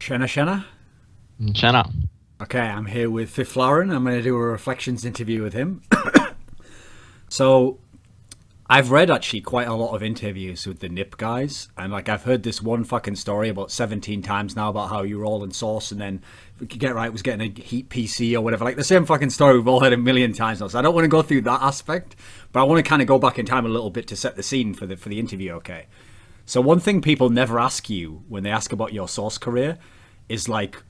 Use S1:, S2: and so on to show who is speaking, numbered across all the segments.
S1: Shanna Shanna.
S2: China.
S1: Okay, I'm here with Fifflaren. I'm going to do a reflections interview with him. So, I've read actually quite a lot of interviews with the NIP guys, and like I've heard this one fucking story about 17 times now about how you were all in source, and then if we could get right was getting a heat PC or whatever. Like the same fucking story we've all heard a million times now. So I don't want to go through that aspect, but I want to kind of go back in time a little bit to set the scene for the interview. Okay. So one thing people never ask you when they ask about your source career is like,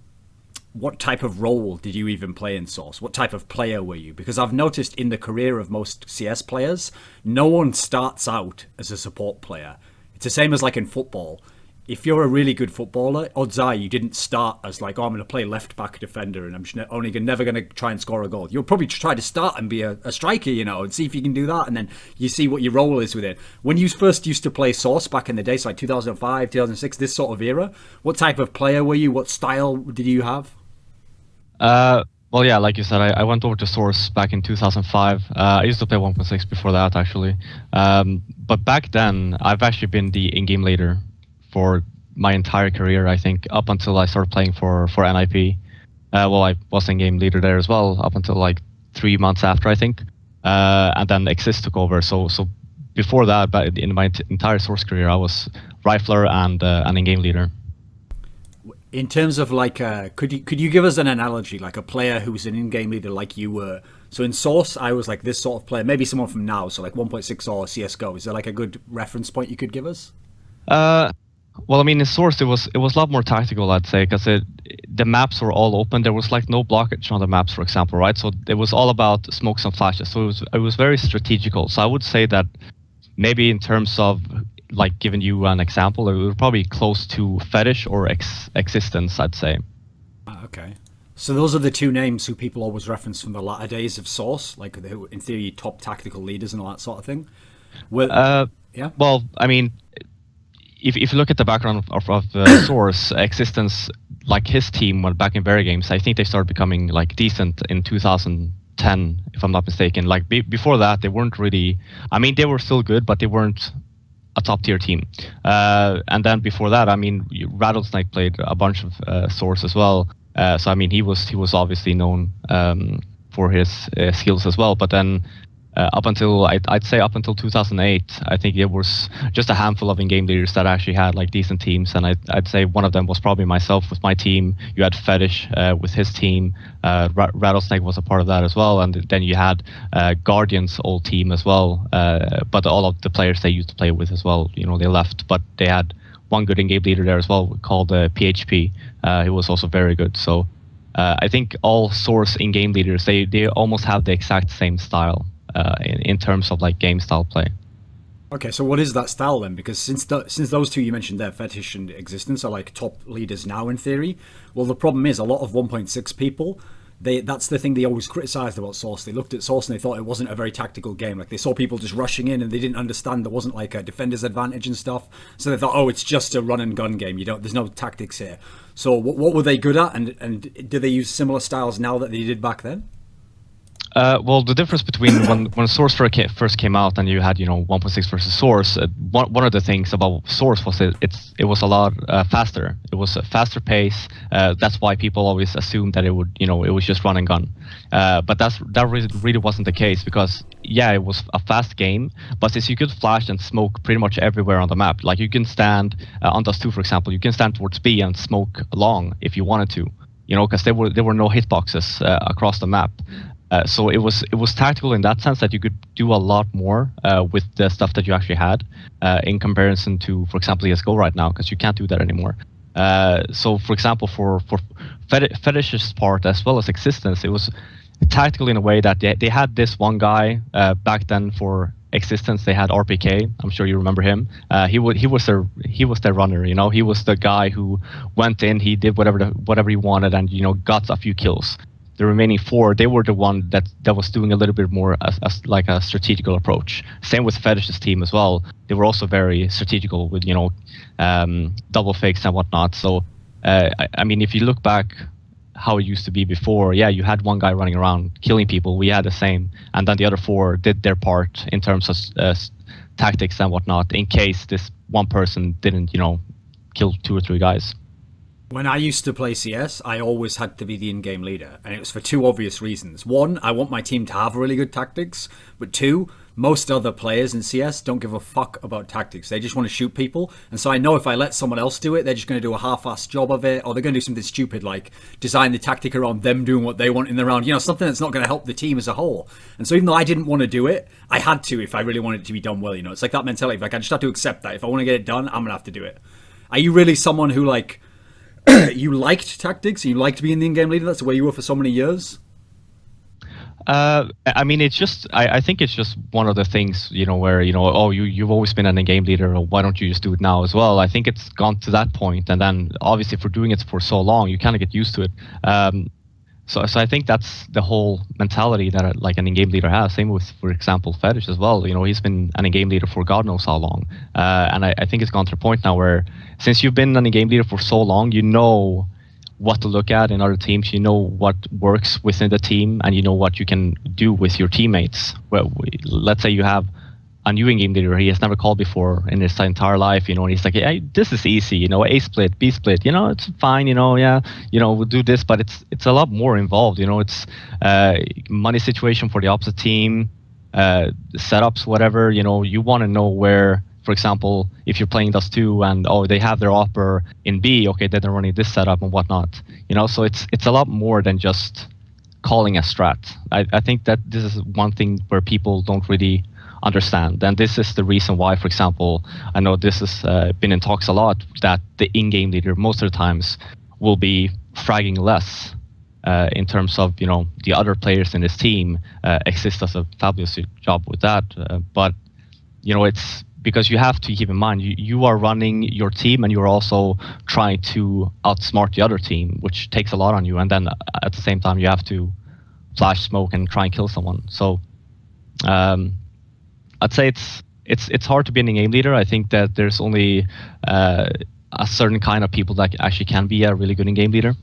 S1: what type of role did you even play in Source? What type of player were you? Because I've noticed in the career of most CS players, no one starts out as a support player. It's the same as like in football. If you're a really good footballer, odds are you didn't start as like, oh, I'm going to play left back defender and I'm just never going to try and score a goal. You'll probably try to start and be a striker, and see if you can do that. And then you see what your role is with it. When you first used to play Source back in the day, so like 2005, 2006, this sort of era, what type of player were you? What style did you have?
S2: Well, yeah, like you said, I went over to Source back in 2005. I used to play 1.6 before that, actually. But back then, I've actually been the in-game leader for my entire career, I think, up until I started playing for NIP. Well, I was in-game leader there as well, up until like 3 months after, I think. And then Exist took over. So before that, but in my entire Source career, I was Rifler and an in-game leader.
S1: In terms of like, could you give us an analogy, like a player who's an in-game leader like you were? So in Source, I was like this sort of player, maybe someone from now, so like 1.6 or CS:GO. Is there like a good reference point you could give us?
S2: Uh, well, I mean, in Source, it was a lot more tactical, I'd say, because the maps were all open. There was like no blockage on the maps, for example, right? So it was all about smokes and flashes. So it was very strategical. So I would say that maybe in terms of like giving you an example, it would probably close to Fetish or Existence, I'd say.
S1: Okay. So those are the two names who people always reference from the latter days of Source, like who, in theory, top tactical leaders and all that sort of thing. Well,
S2: Uh,
S1: yeah.
S2: well, I mean, if you look at the background of Source, Existence, like his team went back in very games. I think they started becoming like decent in 2010, if I'm not mistaken. Like before that, they weren't really. I mean, they were still good, but they weren't a top tier team. And then before that, I mean, Rattlesnake played a bunch of Source as well. So I mean, he was obviously known for his skills as well. But then up until I'd say up until 2008, I think it was just a handful of in-game leaders that actually had like decent teams, and I'd say one of them was probably myself with my team. You had Fetish with his team. Rattlesnake was a part of that as well, and then you had Guardian's old team as well. But all of the players they used to play with as well, they left, but they had one good in-game leader there as well called PHP. Who was also very good. So I think all Source in-game leaders they almost have the exact same style in terms of like game style play.
S1: Okay, so what is that style then? Because since those two you mentioned there, Fetish and Existence, are like top leaders now in theory. Well, the problem is a lot of 1.6 people. That's the thing they always criticised about Source. They looked at Source and they thought it wasn't a very tactical game. Like they saw people just rushing in and they didn't understand there wasn't like a defender's advantage and stuff. So they thought, oh, it's just a run and gun game. There's no tactics here. So what were they good at? And do they use similar styles now that they did back then?
S2: Well, the difference between when Source first came out and you had 1.6 versus Source, one of the things about Source was it was a lot faster. It was a faster pace. That's why people always assumed that it was just run and gun. But that really wasn't the case, because yeah, it was a fast game, but since you could flash and smoke pretty much everywhere on the map, like you can stand on Dust 2, for example, you can stand towards B and smoke long if you wanted to, because there were no hitboxes across the map. So it was tactical in that sense, that you could do a lot more with the stuff that you actually had in comparison to, for example, CS:GO right now, because you can't do that anymore. So, for example, for Fetish's part as well as Existence, it was tactical in a way that they had this one guy back then for Existence. They had RPK. I'm sure you remember him. He was their runner. He was the guy who went in. He did whatever he wanted, and got a few kills. The remaining four, they were the one that was doing a little bit more as like a strategical approach. Same with Fetish's team as well. They were also very strategical with double fakes and whatnot. So I mean, if you look back how it used to be before, yeah, you had one guy running around killing people. We had the same, and then the other four did their part in terms of tactics and whatnot, in case this one person didn't kill two or three guys.
S1: When I used to play CS, I always had to be the in-game leader, and it was for two obvious reasons. One, I want my team to have really good tactics, but two, most other players in CS don't give a fuck about tactics. They just want to shoot people, and so I know if I let someone else do it, they're just going to do a half-assed job of it, or they're going to do something stupid like design the tactic around them doing what they want in the round, something that's not going to help the team as a whole. And so even though I didn't want to do it, I had to if I really wanted it to be done well, It's like that mentality, like I just have to accept that. If I want to get it done, I'm going to have to do it. Are you really someone who, like, you liked tactics, you liked being the in-game leader? That's the way you were for so many years?
S2: I mean, it's just, I think it's just one of the things, where, oh, you've always been an in-game leader, or why don't you just do it now as well? I think it's gone to that point, and then obviously for doing it for so long, you kind of get used to it. So I think that's the whole mentality that like an in-game leader has. Same with, for example, Fetish as well. He's been an in-game leader for God knows how long. And I think it's gone to a point now where since you've been an in-game leader for so long, you know what to look at in other teams, you know what works within the team, and you know what you can do with your teammates. Well, let's say you have a new in-game leader he has never called before in his entire life, and he's like, hey, this is easy, A split, B split, it's fine, we'll do this, but it's a lot more involved, it's money situation for the opposite team, setups, whatever, you want to know where, for example, if you're playing Dust 2 and they have their opera in B, okay, then they're running this setup and whatnot, so it's a lot more than just calling a strat. I think that this is one thing where people don't really understand, and this is the reason why, for example, I know this has been in talks a lot, that the in-game leader most of the times will be fragging less in terms of the other players in this team. Exist does a fabulous job with that, but it's because you have to keep in mind you are running your team and you're also trying to outsmart the other team, which takes a lot on you, and then at the same time you have to flash smoke and try and kill someone. So I'd say it's hard to be an in-game leader. I think that there's only a certain kind of people that actually can be a really good in-game leader.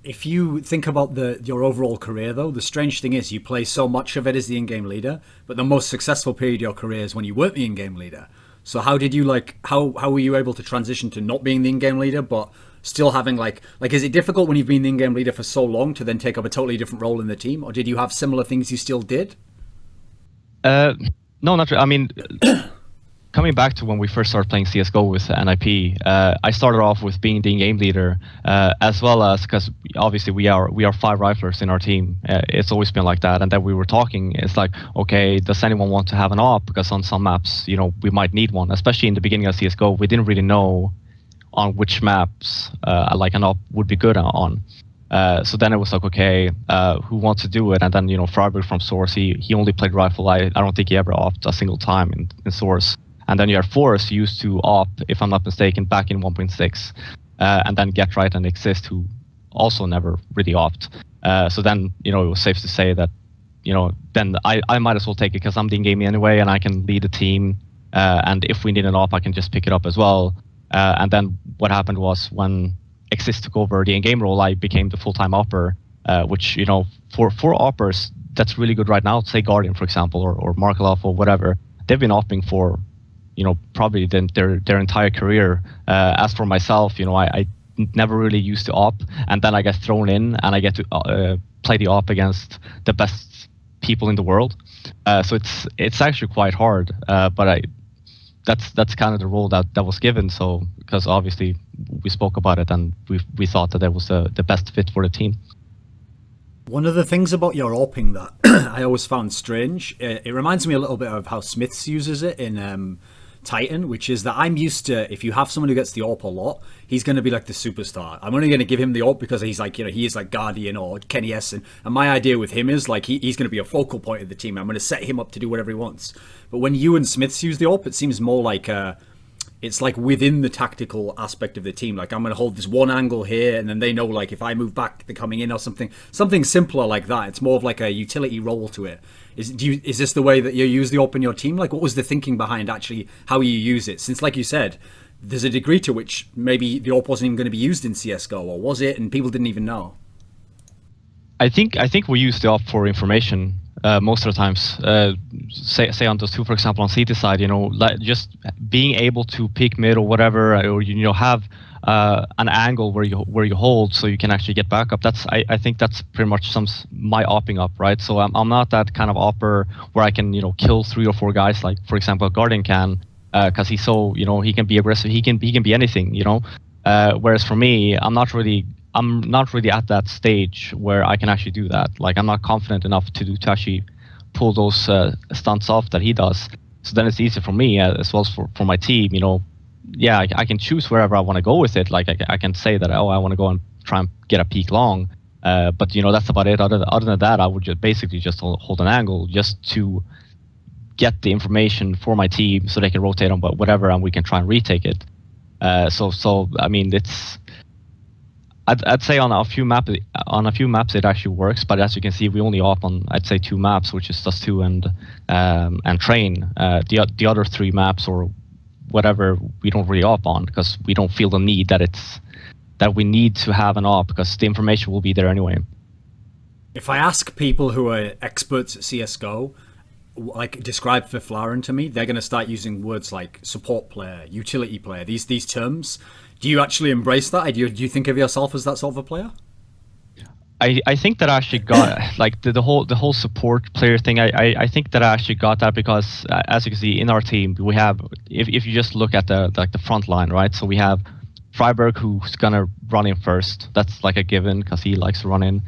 S1: If you think about your overall career, though, the strange thing is you play so much of it as the in-game leader, but the most successful period of your career is when you weren't the in-game leader. So how did you how were you able to transition to not being the in-game leader, but still having like is it difficult when you've been the in-game leader for so long to then take up a totally different role in the team, or did you have similar things you still did?
S2: No, not really. I mean, coming back to when we first started playing CSGO with NIP, I started off with being the game leader, as well as, because obviously we are 5 riflers in our team. It's always been like that. And then we were talking, it's like, okay, does anyone want to have an op? Because on some maps, we might need one. Especially in the beginning of CSGO, we didn't really know on which maps like an op would be good on. So then it was like, okay, who wants to do it? And then, Freiburg from Source, he only played rifle. I don't think he ever opted a single time in Source. And then you have Forrest, who used to opt, if I'm not mistaken, back in 1.6. And then Get Right and Exist, who also never really opt. So then, it was safe to say that, then I might as well take it because I'm the in-game anyway, and I can lead the team. And if we need an op, I can just pick it up as well. And then what happened was when Exist took over the in-game role, I became the full-time opper, which, for oppers, that's really good right now. Say Guardian, for example, or Markelov or whatever. They've been opping for, probably their entire career. As for myself, I never really used to op, and then I get thrown in and I get to play the op against the best people in the world. So it's actually quite hard, but that's kind of the role that was given. So because obviously we spoke about it and we thought that it was the best fit for the team.
S1: One of the things about your AWPing that I always found strange, it reminds me a little bit of how Smiths uses it in Titan, which is that I'm used to, if you have someone who gets the AWP a lot, he's going to be like the superstar. I'm only going to give him the AWP because he's like, he is like Guardian or Kenny Essen. And my idea with him is like, he's going to be a focal point of the team. I'm going to set him up to do whatever he wants. But when you and Smiths use the AWP, it seems more like it's like within the tactical aspect of the team. Like, I'm going to hold this one angle here, and then they know, like, if I move back, they're coming in or something simpler like that. It's more of like a utility role to it. Is this the way that you use the AWP in your team? Like, what was the thinking behind actually how you use it? Since, like you said, there's a degree to which maybe the AWP wasn't even going to be used in CSGO, or was it? And people didn't even know.
S2: I think we use the AWP for information. Most of the times, say on those two, for example, on CT side, like just being able to peek mid or whatever, or have an angle where you hold so you can actually get back up. I think that's pretty much my opping up, right? So I'm not that kind of opper where I can kill 3 or 4 guys like, for example, a Guardian can, because he's so he can be aggressive. He can be anything, Whereas for me, I'm not really at that stage where I can actually do that. Like, I'm not confident enough to actually pull those stunts off that he does. So then it's easy for me as well as for my team. Yeah, I can choose wherever I want to go with it. Like, I can say that, I want to go and try and get a peak long, but that's about it. Other than that, I would basically just hold an angle just to get the information for my team so they can rotate on whatever, and we can try and retake it. So I mean, I'd say on a few maps it actually works, but as you can see, we only op on, I'd say, 2 maps, which is Dust 2 and Train. The other 3 maps or whatever, we don't really op on because we don't feel the need that we need to have an op, because the information will be there anyway.
S1: If I ask people who are experts at CS:GO, like, describe Fifflaren to me, they're going to start using words like support player, utility player, these terms. Do you actually embrace that? Do you think of yourself as that sort of a player?
S2: I think that I actually got like the whole support player thing. I think that I actually got that because as you can see in our team, we have, if you just look at the front line, right? So we have Freiberg, who's gonna run in first. That's like a given because he likes to run in.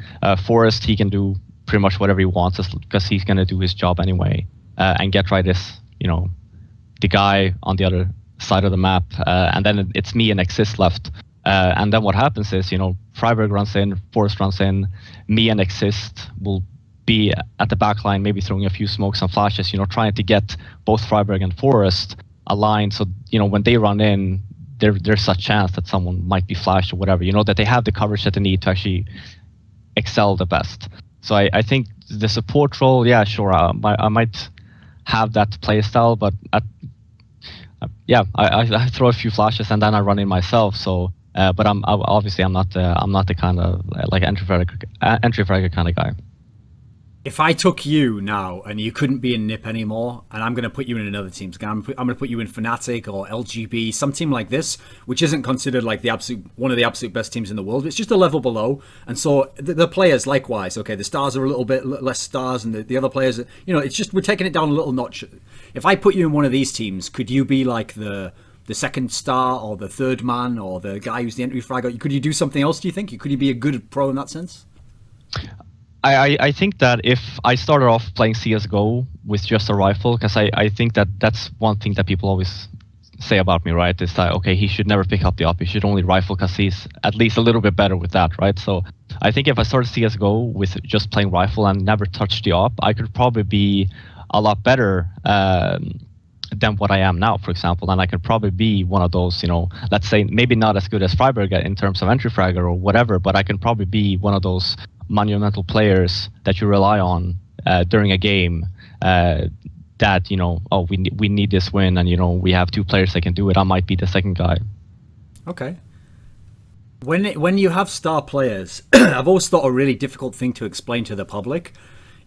S2: Forrest, he can do pretty much whatever he wants because he's gonna do his job anyway. And Get Right is the guy on the other side of the map, and then it's me and Exist left. And then what happens is, Freiberg runs in, Forrest runs in, me and Exist will be at the back line, maybe throwing a few smokes and flashes, trying to get both Freiberg and Forrest aligned. So, when they run in, there's such chance that someone might be flashed or whatever, that they have the coverage that they need to actually excel the best. So I think the support role, yeah, sure, I might have that play style, but I throw a few flashes and then I run in myself. So, but I'm not the kind of like entry fragger kind of guy.
S1: If I took you now and you couldn't be in NIP anymore, and I'm going to put you in another team, I'm going to put you in Fnatic or LGB, some team like this, which isn't considered like one of the absolute best teams in the world. It's just a level below, and so the players likewise. Okay, the stars are a little bit less stars, and the other players, it's just we're taking it down a little notch. If I put you in one of these teams, could you be like the second star or the third man or the guy who's the entry fragger? Could you do something else? Do you think? Could you be a good pro in that sense?
S2: I think that if I started off playing CSGO with just a rifle, because I think that's one thing that people always say about me, right? Is that, okay, he should never pick up the op, he should only rifle because he's at least a little bit better with that, right? So I think if I started CSGO with just playing rifle and never touched the op, I could probably be a lot better than what I am now, for example, and I could probably be one of those, let's say maybe not as good as Freiberg in terms of entry fragger or whatever, but I can probably be one of those monumental players that you rely on during a game that we need this win, and we have 2 players that can do it. I might be the second guy.
S1: Okay. When you have star players, I've always thought a really difficult thing to explain to the public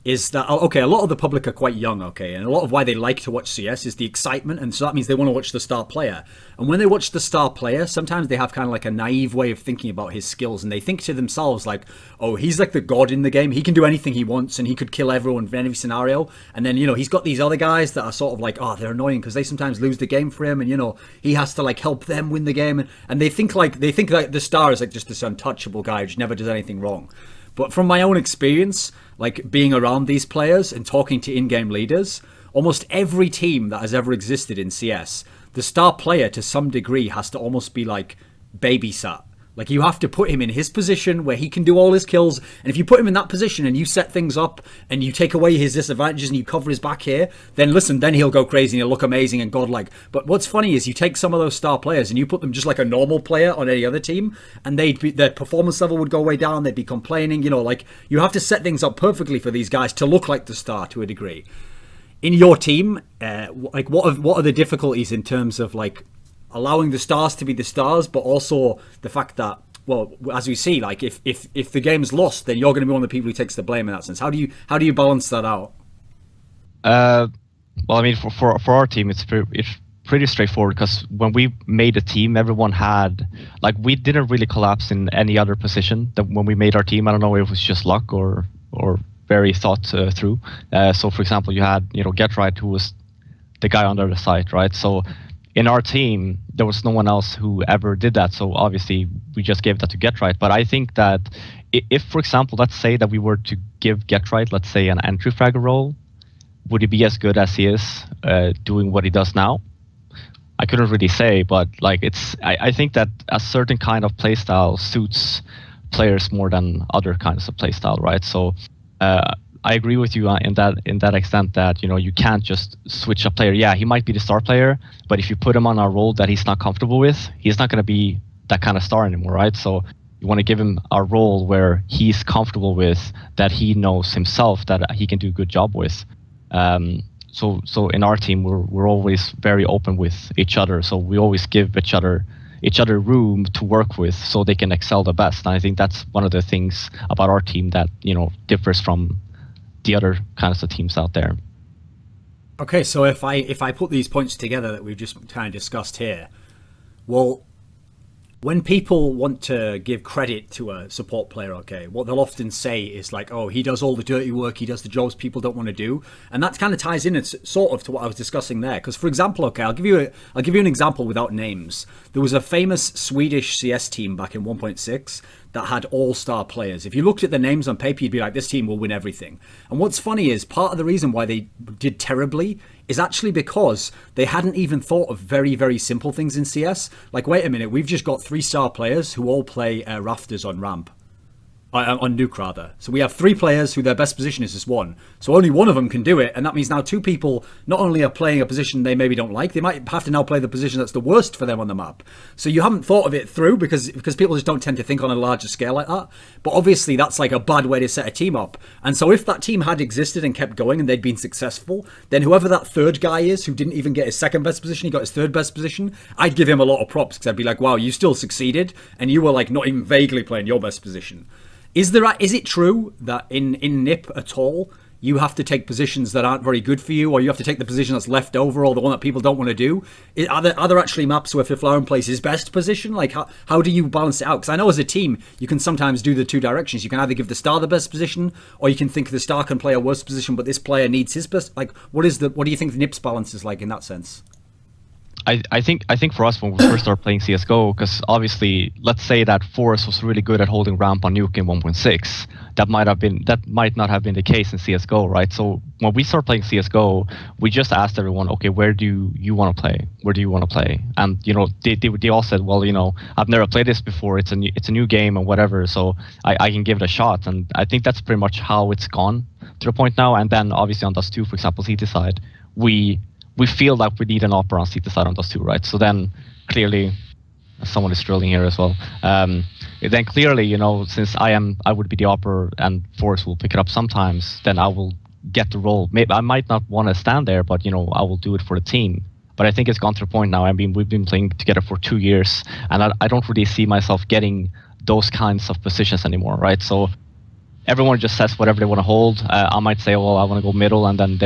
S1: is that, okay, a lot of the public are quite young, okay, and a lot of why they like to watch CS is the excitement, and so that means they want to watch the star player. And when they watch the star player, sometimes they have kind of like a naive way of thinking about his skills, and they think to themselves like, oh, he's like the god in the game, he can do anything he wants, and he could kill everyone in any scenario. And then, he's got these other guys that are sort of like, oh, they're annoying because they sometimes lose the game for him, and, he has to like help them win the game. And they think like the star is like just this untouchable guy who just never does anything wrong. But from my own experience, like being around these players and talking to in-game leaders, almost every team that has ever existed in CS, the star player to some degree has to almost be like babysat. Like, you have to put him in his position where he can do all his kills, and if you put him in that position and you set things up and you take away his disadvantages and you cover his back here, then listen, then he'll go crazy and he'll look amazing and godlike. But what's funny is you take some of those star players and you put them just like a normal player on any other team, and their performance level would go way down, they'd be complaining, like, you have to set things up perfectly for these guys to look like the star to a degree. In your team, like, what are the difficulties in terms of like allowing the stars to be the stars, but also the fact that, well, as we see, like if the game's lost, then you're going to be one of the people who takes the blame in that sense. How do you balance that out?
S2: Well, I mean, for our team, it's pretty straightforward because when we made a team, everyone had like we didn't really collapse in any other position. That when we made our team, I don't know if it was just luck or very thought through. So for example, you had Get Right, who was the guy under the site, right? So in our team, there was no one else who ever did that. So obviously, we just gave that to Get Right. But I think that if, for example, let's say that we were to give Get Right, let's say, an entry fragger role, would he be as good as he is doing what he does now? I couldn't really say, but like I think that a certain kind of playstyle suits players more than other kinds of playstyle, right? So I agree with you in that extent that you can't just switch a player. Yeah, he might be the star player, but if you put him on a role that he's not comfortable with, he's not going to be that kind of star anymore, right? So you want to give him a role where he's comfortable with, that he knows himself that he can do a good job with. So in our team, we're always very open with each other. So we always give each other room to work with, so they can excel the best. And I think that's one of the things about our team that differs from the other kinds of teams out there.
S1: Okay, so if I put these points together that we've just kind of discussed here, well, when people want to give credit to a support player, okay, what they'll often say is like, oh, he does all the dirty work, he does the jobs people don't want to do, and that kind of ties in sort of to what I was discussing there. Because, for example, okay, I'll give you an example without names. There was a famous Swedish CS team back in 1.6 that had all-star players. If you looked at the names on paper, you'd be like, this team will win everything. And what's funny is part of the reason why they did terribly is actually because they hadn't even thought of very, very simple things in CS. Like, wait a minute, we've just got 3-star players who all play rafters on ramp. On nuke, rather. So we have 3 players who their best position is just 1. So only one of them can do it, and that means now 2 people not only are playing a position they maybe don't like, they might have to now play the position that's the worst for them on the map. So you haven't thought of it through because people just don't tend to think on a larger scale like that. But obviously that's like a bad way to set a team up. And so if that team had existed and kept going and they'd been successful, then whoever that third guy is who didn't even get his second best position, he got his third best position, I'd give him a lot of props because I'd be like, wow, you still succeeded and you were like not even vaguely playing your best position. Is it true that in NIP at all, you have to take positions that aren't very good for you, or you have to take the position that's left over, or the one that people don't want to do? Are there actually maps where Fifflaren plays his best position? Like, how do you balance it out? Because I know as a team, you can sometimes do the 2 directions. You can either give the star the best position, or you can think the star can play a worse position, but this player needs his best. Like, what do you think the NIP's balance is like in that sense?
S2: I think for us when we first started playing CSGO, because obviously, let's say that Forrest was really good at holding ramp on nuke in 1.6, that might not have been the case in CSGO, right? So when we started playing CSGO, we just asked everyone, okay, where do you want to play? Where do you want to play? And they all said, well, I've never played this before. It's a new game and whatever, so I can give it a shot. And I think that's pretty much how it's gone to the point now. And then obviously on Dust 2, for example, CT side, we feel like we need an opera on CT side on Dust 2, right? So then clearly, someone is drilling here as well. Then clearly, since I would be the opera and Forrest will pick it up sometimes, then I will get the role. Maybe I might not want to stand there, but I will do it for the team. But I think it's gone to the point now. I mean, we've been playing together for 2 years, and I don't really see myself getting those kinds of positions anymore, right? So everyone just says whatever they want to hold. I might say, well, I want to go middle, and then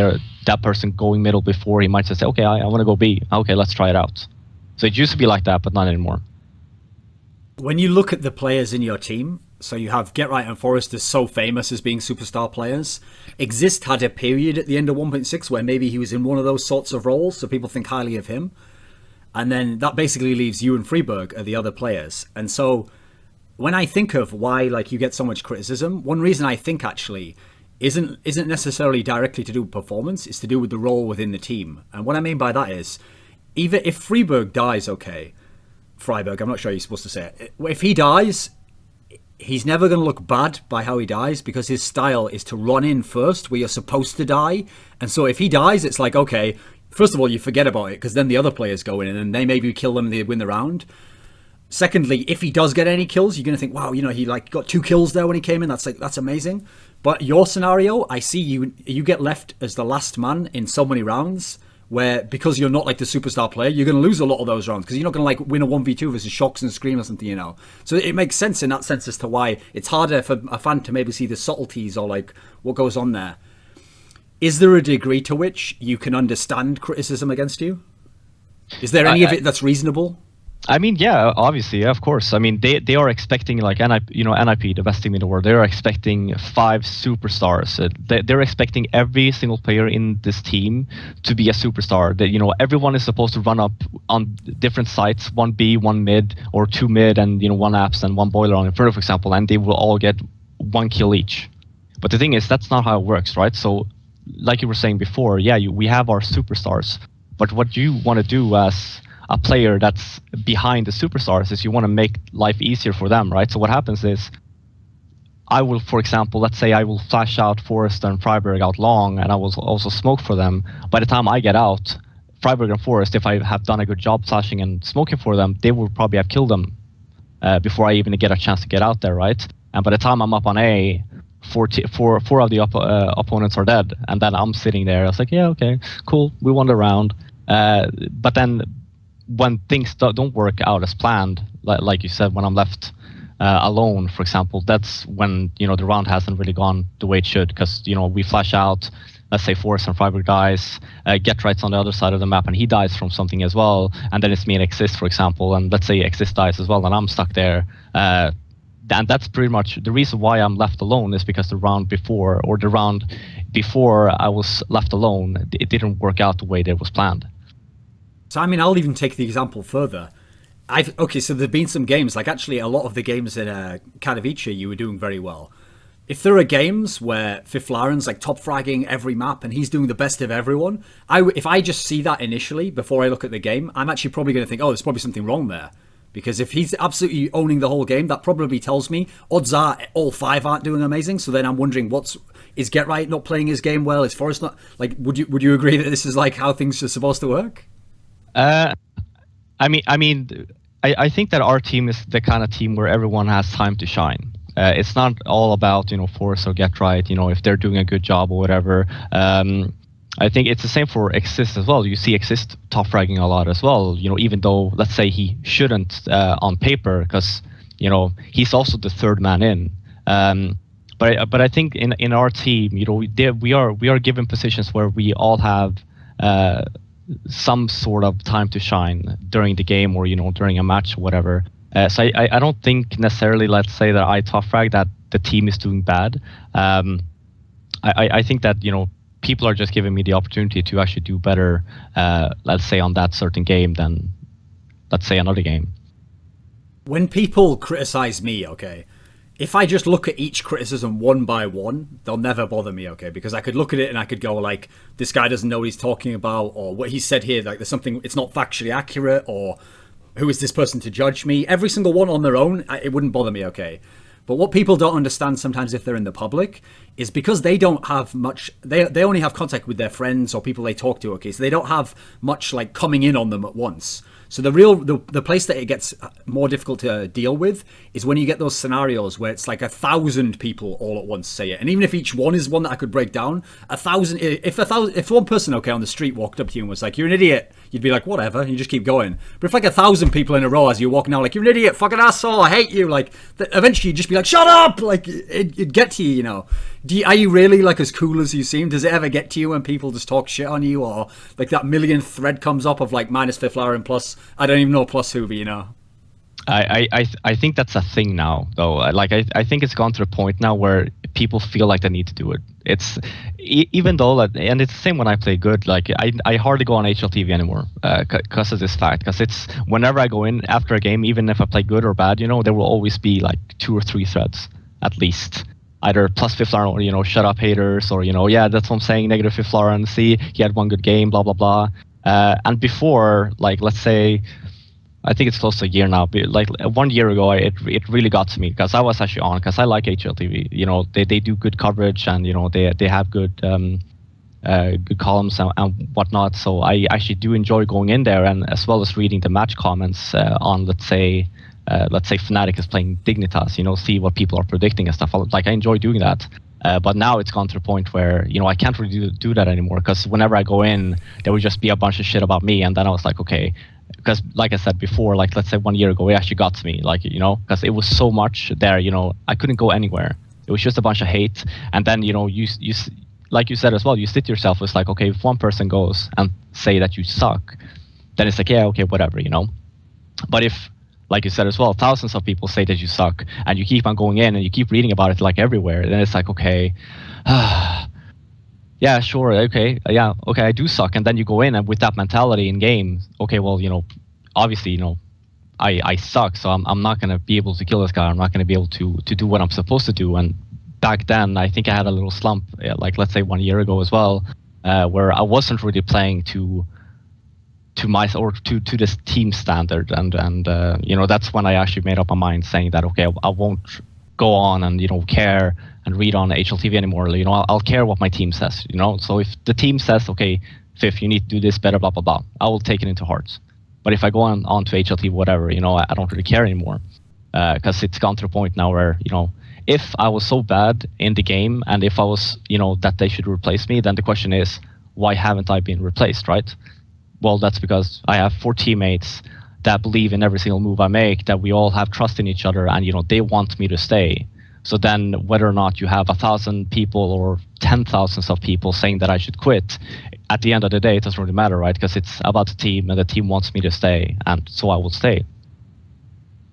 S2: that person going middle before, he might just say, okay, I want to go B. Okay, let's try it out. So it used to be like that, but not anymore.
S1: When you look at the players in your team, so you have Get Right and Forrest as so famous as being superstar players. Exist had a period at the end of 1.6 where maybe he was in one of those sorts of roles, so people think highly of him. And then that basically leaves you and Freeberg are the other players. And so when I think of why you get so much criticism, one reason I think actually isn't necessarily directly to do with performance, it's to do with the role within the team. And what I mean by that is, even if Freiberg dies, okay, Freiberg, I'm not sure you're supposed to say it. If he dies, he's never going to look bad by how he dies because his style is to run in first where you're supposed to die. And so if he dies, it's like, okay, first of all, you forget about it because then the other players go in and they maybe kill them and they win the round. Secondly, if he does get any kills, you're going to think, wow, he got 2 kills there when he came in. That's amazing. But your scenario, I see you get left as the last man in so many rounds where because you're not like the superstar player, you're going to lose a lot of those rounds because you're not going to win a 1v2 versus Shocks and Scream or something, So it makes sense in that sense as to why it's harder for a fan to maybe see the subtleties or what goes on there. Is there a degree to which you can understand criticism against you? Is there any of it that's reasonable?
S2: I mean, yeah, obviously, yeah, of course. I mean, they are expecting like NIP, the best team in the world. They're expecting 5 superstars. They're expecting every single player in this team to be a superstar. That everyone is supposed to run up on different sites, 1 B, 1 mid, or 2 mid, and 1 apps and 1 boiler on Inferno, for example, and they will all get 1 kill each. But the thing is, that's not how it works, right? So, like you were saying before, yeah, we have our superstars, but what you want to do as a player that's behind the superstars is you want to make life easier for them, right? So what happens is I will, for example, let's say I will flash out Forest and Freiburg out long, and I will also smoke for them. By the time I get out, Freiburg and Forest, if I have done a good job flashing and smoking for them, they will probably have killed them before I even get a chance to get out there, right? And by the time I'm up on A, four of the opponents are dead, and then I'm sitting there. I was like, yeah, okay, cool, we won the round. But then when things don't work out as planned, like you said, when I'm left alone, for example, that's when the round hasn't really gone the way it should, because we flash out, let's say Forrest and Freiburg dies, Get Right's on the other side of the map and he dies from something as well, and then it's me and Exist, for example, and let's say Exist dies as well and I'm stuck there. And that's pretty much the reason why I'm left alone, is because the round before I was left alone, it didn't work out the way that it was planned.
S1: So, I mean, I'll even take the example further. So there've been some games, like actually a lot of the games in Katowice, you were doing very well. If there are games where Fifflaren's like top fragging every map and he's doing the best of everyone, if I just see that initially before I look at the game, I'm actually probably going to think, oh, there's probably something wrong there. Because if he's absolutely owning the whole game, that probably tells me odds are all 5 aren't doing amazing. So then I'm wondering, is Get Right not playing his game well? Is Forrest not? Like, would you agree that this is like how things are supposed to work?
S2: I think that our team is the kind of team where everyone has time to shine. It's not all about Force or Get Right, if they're doing a good job or whatever. I think it's the same for Exist as well. You see Exist top fragging a lot as well, even though, let's say, he shouldn't on paper, because he's also the third man in. But I think in our team, we are given positions where we all have some sort of time to shine during the game, or during a match or whatever. So I don't think necessarily, let's say, that I top frag that the team is doing bad. I think that people are just giving me the opportunity to actually do better, let's say, on that certain game than, let's say, another game.
S1: When people criticize me, okay, if I just look at each criticism one by one, they'll never bother me, okay? Because I could look at it and I could go like, this guy doesn't know what he's talking about, or what he said here, like there's something, it's not factually accurate, or who is this person to judge me? Every single one on their own, it wouldn't bother me, okay? But what people don't understand sometimes if they're in the public is because they don't have much, they only have contact with their friends or people they talk to, okay? So they don't have much like coming in on them at once. So the place that it gets more difficult to deal with is when you get those scenarios where it's like 1,000 people all at once say it. And even if each one is one that I could break down, 1,000, if one person, okay, on the street walked up to you and was like, you're an idiot, you'd be like, whatever, and you just keep going. But if like 1,000 people in a row as you're walking out, like, you're an idiot, fucking asshole, I hate you, like, eventually you'd just be like, shut up, like, it'd get to you, Are you really like as cool as you seem? Does it ever get to you when people just talk shit on you, or like that millionth thread comes up of like minus Fifflaren plus, I don't even know plus who, but
S2: I think that's a thing now, though. Like I think it's gone to the point now where people feel like they need to do it. It's even though, and it's the same when I play good. Like I hardly go on HLTV anymore because of this fact. Because it's whenever I go in after a game, even if I play good or bad, there will always be like 2 or 3 threads at least. Either plus Fifflaren or shut up haters, or yeah, that's what I'm saying, negative Fifflaren, see, he had one good game, blah blah blah. And before, like, let's say, I think it's close to a year now, but like 1 year ago, it really got to me because I was actually on, because I like HLTV. They do good coverage, and they have good good columns and whatnot. So I actually do enjoy going in there, and as well as reading the match comments on, let's say Fnatic is playing Dignitas, see what people are predicting and stuff. Like, I enjoy doing that. But now it's gone to the point where, I can't really do that anymore, because whenever I go in, there would just be a bunch of shit about me. And then I was like, okay, because like I said before, like, let's say 1 year ago, it actually got to me, like, because it was so much there, I couldn't go anywhere. It was just a bunch of hate. And then, you like you said as well, you sit to yourself, it's like, okay, if one person goes and say that you suck, then it's like, yeah, okay, whatever, you know. But if, like you said as well, thousands of people say that you suck, and you keep on going in and you keep reading about it like everywhere, then it's like, okay, yeah, sure, okay, yeah, okay, I do suck. And then you go in and with that mentality in game, okay, well, you know, obviously, you know, I suck, so I'm not going to be able to kill this guy. I'm not going to be able to do what I'm supposed to do. And back then, I think I had a little slump, like let's say 1 year ago as well, where I wasn't really playing to this team standard, and you know, that's when I actually made up my mind, saying that okay, I won't go on and, you know, care and read on HLTV anymore. You know, I'll care what my team says. You know, so if the team says, okay, Fiff, you need to do this better, blah blah blah, I will take it into heart. But if I go on to HLTV, whatever, you know, I don't really care anymore, because it's gone to the point now where, you know, if I was so bad in the game and if I was, you know, that they should replace me, then the question is, why haven't I been replaced, right? Well, that's because I have 4 teammates that believe in every single move I make, that we all have trust in each other, and, you know, they want me to stay. So then whether or not you have 1,000 people or 10,000s of people saying that I should quit, at the end of the day, it doesn't really matter, right? Because it's about the team, and the team wants me to stay, and so I will stay.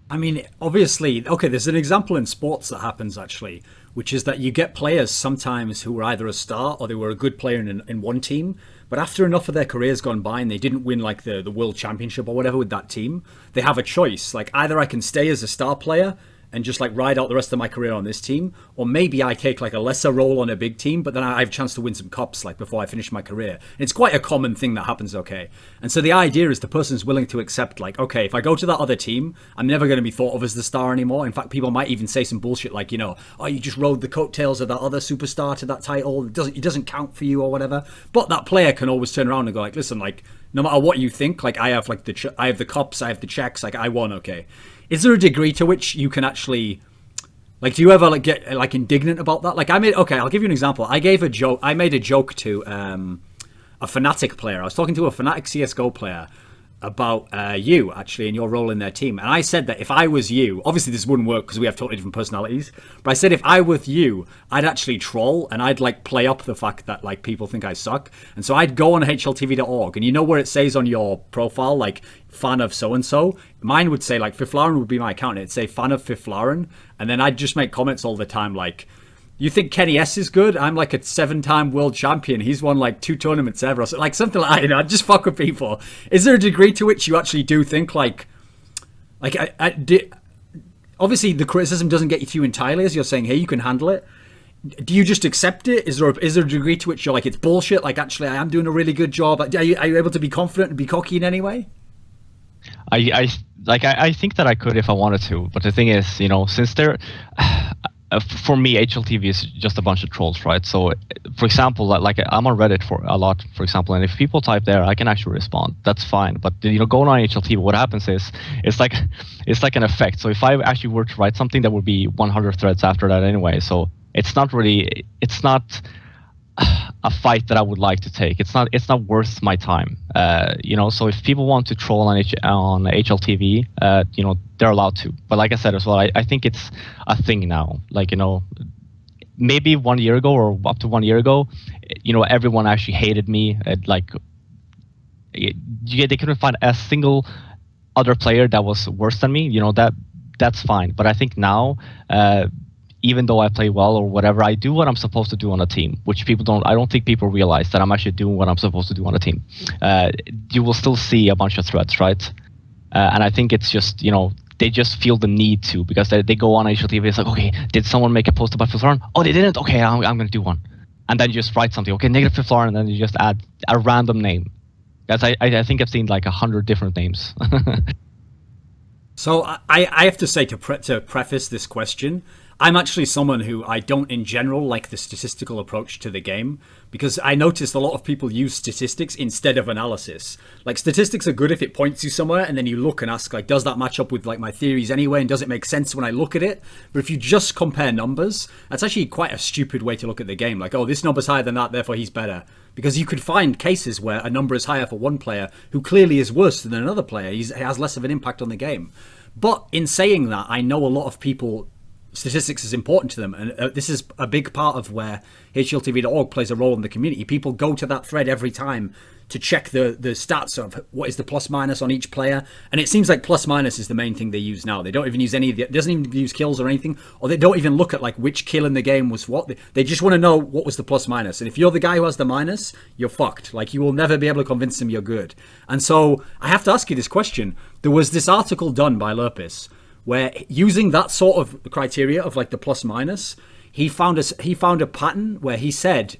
S1: I mean, obviously, okay, there's an example in sports that happens, actually, which is that you get players sometimes who were either a star or they were a good player in one team, but after enough of their careers gone by and they didn't win like the world championship or whatever with that team, they have a choice. Like, either I can stay as a star player and just like ride out the rest of my career on this team, or maybe I take like a lesser role on a big team, but then I have a chance to win some cups like before I finish my career. And it's quite a common thing that happens, okay? And so the idea is the person's willing to accept like, okay, if I go to that other team, I'm never going to be thought of as the star anymore. In fact, people might even say some bullshit like, you know, oh, you just rode the coattails of that other superstar to that title, it doesn't count for you or whatever. But that player can always turn around and go like, listen, like, no matter what you think, like I have like I have the cups, I have the checks, like I won, okay? Is there a degree to which you can actually, like, do you ever like get like indignant about that? Like, I'll give you an example. I made a joke to a Fnatic player. I was talking to a Fnatic CSGO player about you, actually, and your role in their team. And I said that if I was you, obviously this wouldn't work because we have totally different personalities, but I said if I was you, I'd actually troll and I'd like play up the fact that like people think I suck. And so I'd go on hltv.org, and you know where it says on your profile, like, fan of so-and-so? Mine would say, like, Fifflaren would be my account, and it'd say fan of Fifflaren, and then I'd just make comments all the time like, you think Kenny S is good? I'm like a 7-time world champion. He's won like 2 tournaments ever. So, like something like that, you know, just fuck with people. Is there a degree to which you actually do think obviously the criticism doesn't get you through entirely, as you're saying, hey, you can handle it. Do you just accept it? Is there a degree to which you're like, it's bullshit, like actually I am doing a really good job? Are you able to be confident and be cocky in any way?
S2: I think that I could if I wanted to, but the thing is, you know, since they're for me, HLTV is just a bunch of trolls, right? So, for example, like I'm on Reddit for a lot, for example, and if people type there, I can actually respond. That's fine. But, you know, going on HLTV, what happens is it's like an effect. So if I actually were to write something, there would be 100 threads after that anyway. So it's not a fight that I would like to take. It's not worth my time. You know, so if people want to troll on HLTV, you know, they're allowed to. But like I said as well, I think it's a thing now. Like, you know, maybe 1 year ago or up to 1 year ago, you know, everyone actually hated me. They couldn't find a single other player that was worse than me. You know, that's fine. But I think now, even though I play well or whatever, I do what I'm supposed to do on a team, which I don't think people realize that I'm actually doing what I'm supposed to do on a team. You will still see a bunch of threats, right? And I think it's just, you know, they just feel the need to, because they go on HLTV, it's like, okay, did someone make a post about Fifflaren? Oh, they didn't? Okay, I'm going to do one. And then you just write something, okay, negative Fifflaren, and then you just add a random name. Because I think I've seen like 100 different names.
S1: So I have to say, to preface this question, I'm actually someone who I don't in general like the statistical approach to the game, because I noticed a lot of people use statistics instead of analysis. Like, statistics are good if it points you somewhere and then you look and ask, like, does that match up with like my theories anyway, and does it make sense when I look at it? But if you just compare numbers, that's actually quite a stupid way to look at the game. Like, oh, this number's higher than that, therefore he's better. Because you could find cases where a number is higher for one player who clearly is worse than another player. He has less of an impact on the game. But in saying that, I know a lot of people statistics is important to them. And this is a big part of where HLTV.org plays a role in the community. People go to that thread every time to check the stats of what is the plus minus on each player. And it seems like plus minus is the main thing they use now. They don't even use doesn't even use kills or anything, or they don't even look at like which kill in the game was what. They just want to know what was the plus minus. And if you're the guy who has the minus, you're fucked. Like, you will never be able to convince them you're good. And so I have to ask you this question. There was this article done by Lurpis where, using that sort of criteria of like the plus minus, he found a pattern where he said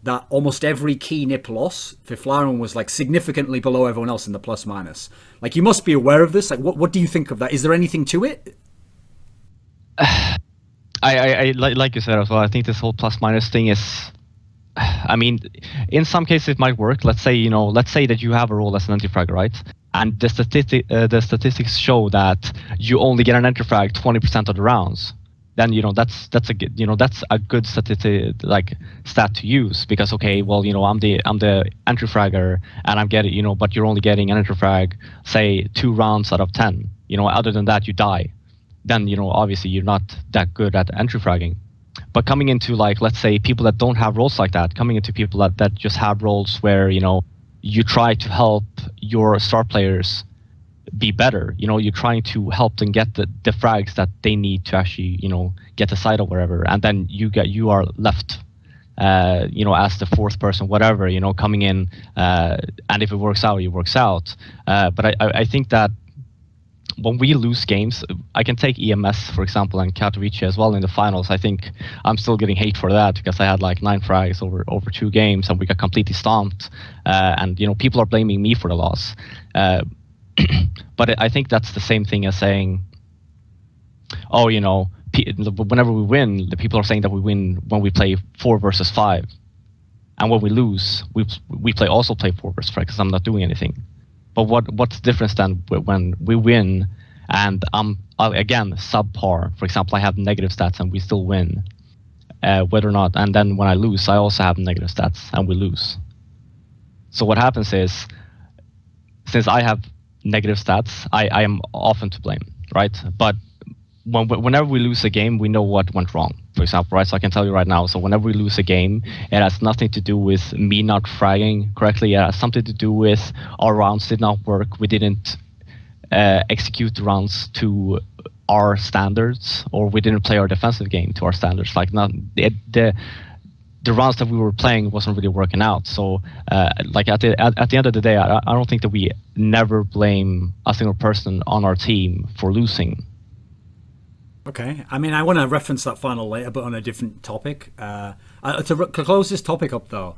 S1: that almost every key NIP loss, Fifflaren was like significantly below everyone else in the plus minus. Like, you must be aware of this. Like, what do you think of that? Is there anything to it?
S2: I like you said as well. I think this whole plus minus thing is, I mean, in some cases it might work. Let's say that you have a role as an anti-frag, right? And the statistics show that you only get an anti-frag 20% of the rounds. Then that's a good that's a good statistic, like stat to use, because okay, well, I'm the anti-fragger and I'm getting but you're only getting an anti-frag say 2 rounds out of 10. Other than that you die. Then obviously you're not that good at anti-fragging. But coming into, like, let's say people that don't have roles like that, coming into people that just have roles where you try to help your star players be better. You're trying to help them get the frags that they need to actually get the side or whatever, and then you are left as the fourth person, whatever, coming in, and if it works out, it works out. But I think that when we lose games, I can take EMS for example and Katowice as well in the finals. I think I'm still getting hate for that because I had like 9 frags over 2 games and we got completely stomped, and people are blaming me for the loss. But I think that's the same thing as saying, oh, whenever we win, the people are saying that we win when we play 4 versus 5, and when we lose, we also play 4 versus 5 because I'm not doing anything. But what's the difference then when we win and I'm again subpar? For example, I have negative stats and we still win, whether or not, and then when I lose, I also have negative stats and we lose. So what happens is, since I have negative stats, I am often to blame, right? But whenever we lose a game, we know what went wrong, for example, right? So I can tell you right now, so whenever we lose a game, it has nothing to do with me not fragging correctly. It has something to do with our rounds did not work. We didn't execute the rounds to our standards, or we didn't play our defensive game to our standards. Like, the rounds that we were playing wasn't really working out. So like at the end of the day, I don't think that we never blame a single person on our team for losing.
S1: Okay. I mean, I want to reference that final later, but on a different topic. To close this topic up, though,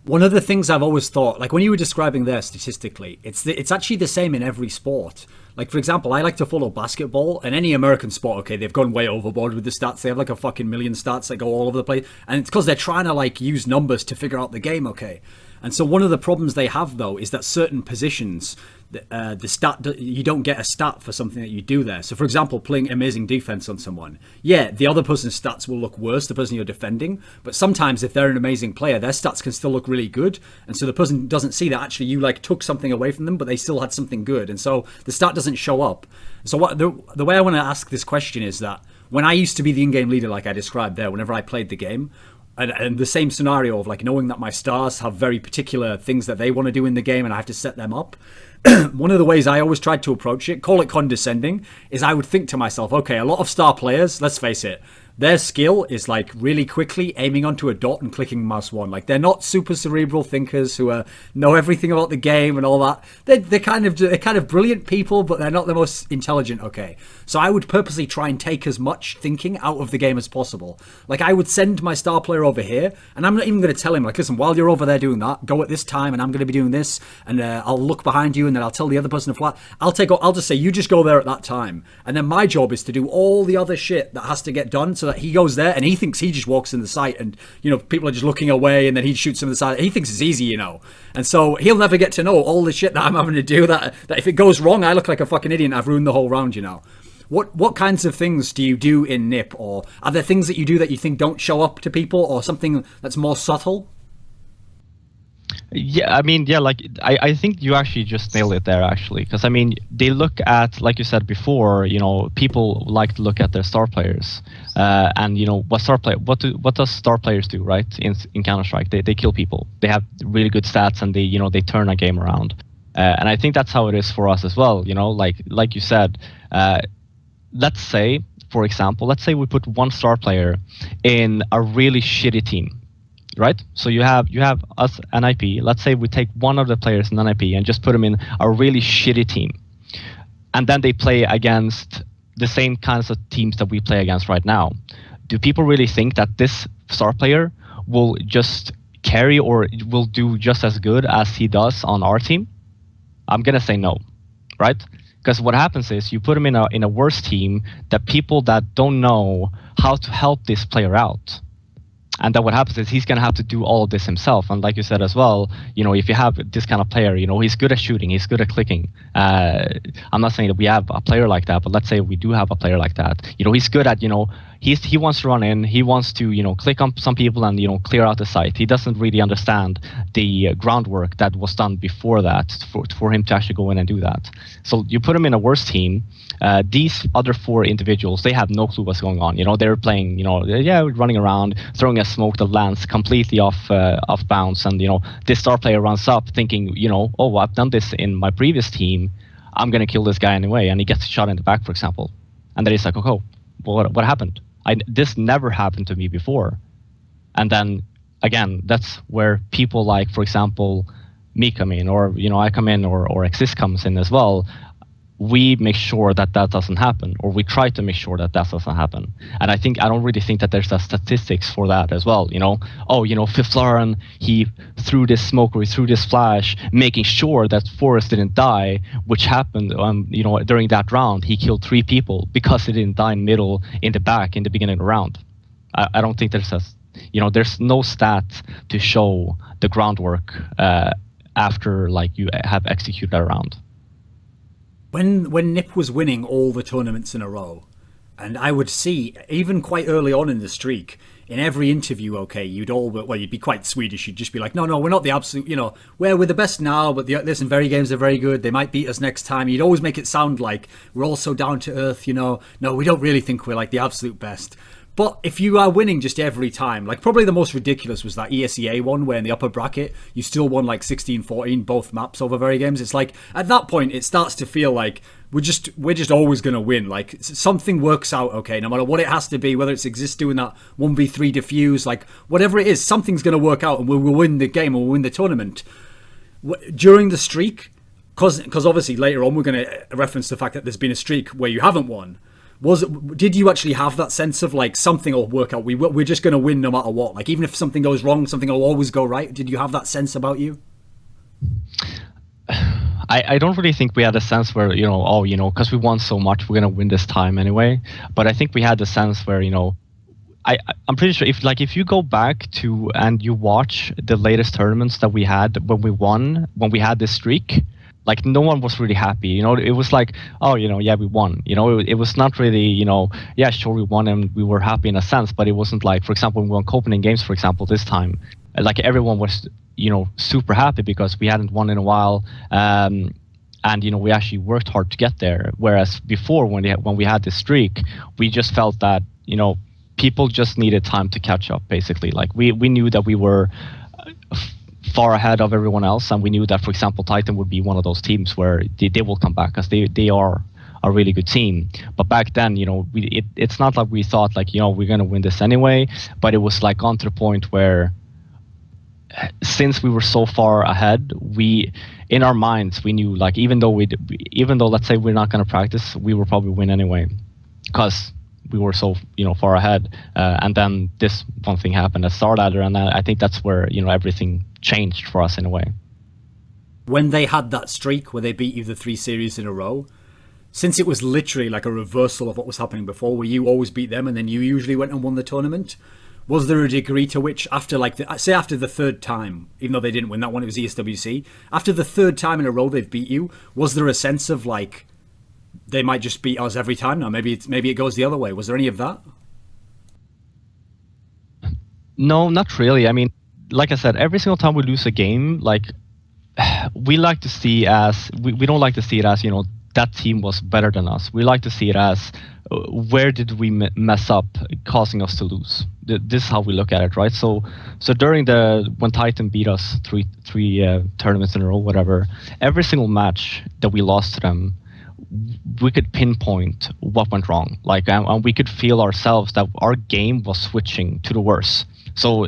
S1: one of the things I've always thought, like when you were describing there statistically, it's actually the same in every sport. Like, for example, I like to follow basketball, and any American sport, okay, they've gone way overboard with the stats. They have like a fucking million stats that go all over the place. And it's because they're trying to like use numbers to figure out the game, okay? And so one of the problems they have, though, is that certain positions, the stat, you don't get a stat for something that you do there. So, for example, playing amazing defense on someone. Yeah, the other person's stats will look worse, the person you're defending. But sometimes if they're an amazing player, their stats can still look really good. And so the person doesn't see that actually you like took something away from them, but they still had something good. And so the stat doesn't show up. So the way I want to ask this question is that when I used to be the in-game leader, like I described there, whenever I played the game, and the same scenario of like knowing that my stars have very particular things that they want to do in the game and I have to set them up. One of the ways I always tried to approach it, call it condescending, is I would think to myself, okay, a lot of star players, let's face it, their skill is like really quickly aiming onto a dot and clicking mouse 1. Like, they're not super cerebral thinkers who know everything about the game and all that. They're kind of brilliant people, but they're not the most intelligent. Okay, so I would purposely try and take as much thinking out of the game as possible. Like, I would send my star player over here, and I'm not even going to tell him, like, listen, while you're over there doing that, go at this time, and I'm going to be doing this, and I'll look behind you, and then I'll tell the other person to flat. I'll just say, you just go there at that time, and then my job is to do all the other shit that has to get done, so that he goes there and he thinks he just walks in the sight, and people are just looking away, and then he shoots him in the side. He thinks it's easy, and so he'll never get to know all the shit that I'm having to do. That if it goes wrong, I look like a fucking idiot and I've ruined the whole round. What kinds of things do you do in NIP, or are there things that you do that you think don't show up to people, or something that's more subtle?
S2: Yeah, I mean, yeah, like I think you actually just nailed it there, actually, because I mean, they look at, like you said before, people like to look at their star players, and what does star players do, right? In Counter Strike, they kill people. They have really good stats, and they turn a game around, and I think that's how it is for us as well. Like you said, let's say, for example, let's say we put one star player in a really shitty team, right? So you have us NIP. Let's say we take one of the players in NIP and just put them in a really shitty team, and then they play against the same kinds of teams that we play against right now. Do people really think that this star player will just carry or will do just as good as he does on our team? I'm gonna say no, right? Because what happens is you put him in a worse team, that people that don't know how to help this player out. And then what happens is he's going to have to do all of this himself. And like you said as well, if you have this kind of player, he's good at shooting, he's good at clicking. I'm not saying that we have a player like that, but let's say we do have a player like that. He's good at, he wants to run in, he wants to, click on some people and, clear out the site. He doesn't really understand the groundwork that was done before that for him to actually go in and do that. So you put him in a worse team. These other four individuals, they have no clue what's going on. They're playing, running around, throwing a smoke that lands completely off bounds. And, this star player runs up thinking, oh, I've done this in my previous team. I'm going to kill this guy anyway. And he gets shot in the back, for example. And then he's like, oh, what happened? This never happened to me before. And then, again, that's where people like, for example, me come in, or, I come in, or Exist comes in as well. We make sure that doesn't happen, or we try to make sure that doesn't happen. And I don't really think that there's a statistics for that as well. Fifflaren, he threw this smoke or he threw this flash, making sure that Forrest didn't die, which happened, during that round. He killed 3 people because he didn't die in middle, in the back, in the beginning of the round. I don't think there's no stat to show the groundwork after like you have executed a round.
S1: When Nip was winning all the tournaments in a row, and I would see, even quite early on in the streak, in every interview, okay, you'd be quite Swedish. You'd just be like, no, we're not the absolute, we're the best now, but listen, very games are very good. They might beat us next time. You'd always make it sound like we're all so down to earth, no, we don't really think we're like the absolute best. But if you are winning just every time, like probably the most ridiculous was that ESEA one where in the upper bracket, you still won like 16-14, both maps over very games. It's like, at that point, it starts to feel like we're just always going to win. Like something works out, okay, no matter what it has to be, whether it's Exist doing that 1v3 diffuse, like whatever it is, something's going to work out and we'll win the game or we'll win the tournament. During the streak, because obviously later on we're going to reference the fact that there's been a streak where you haven't won. Did you actually have that sense of like something will work out? We're just going to win no matter what. Like even if something goes wrong, something will always go right. Did you have that sense about you?
S2: I don't really think we had a sense where, because we won so much, we're going to win this time anyway. But I think we had the sense where, I'm pretty sure if you go back to and you watch the latest tournaments that we had when we had this streak, like no one was really happy. It was like, oh, yeah, we won. It was not really, yeah, sure, we won and we were happy in a sense, but it wasn't like, for example, when we won Copenhagen Games, for example, this time, like everyone was, super happy because we hadn't won in a while. And, we actually worked hard to get there. Whereas before, when we had this streak, we just felt that, people just needed time to catch up, basically. Like we knew that we were far ahead of everyone else, and we knew that, for example, Titan would be one of those teams where they will come back because they are a really good team. But back then, it's not like we thought like, we're going to win this anyway, but it was like on to the point where since we were so far ahead, in our minds, we knew like even though let's say we're not going to practice, we will probably win anyway because we were so far ahead. And then this one thing happened at Star Ladder, and I think that's where everything changed for us in a way.
S1: When they had that streak where they beat you the 3 series in a row, since it was literally like a reversal of what was happening before, where you always beat them and then you usually went and won the tournament, was there a degree to which after after the 3rd time, even though they didn't win that one, it was ESWC, after the 3rd time in a row they've beat you, was there a sense of like they might just beat us every time now, maybe it goes the other way? Was there any of that?
S2: No, not really. I mean, like I said, every single time we lose a game, like we like to see as we don't like to see it as that team was better than us. We like to see it as where did we mess up, causing us to lose. This is how we look at it, right? So during when Titan beat us three tournaments in a row, whatever, every single match that we lost to them, we could pinpoint what went wrong, like, and we could feel ourselves that our game was switching to the worse. So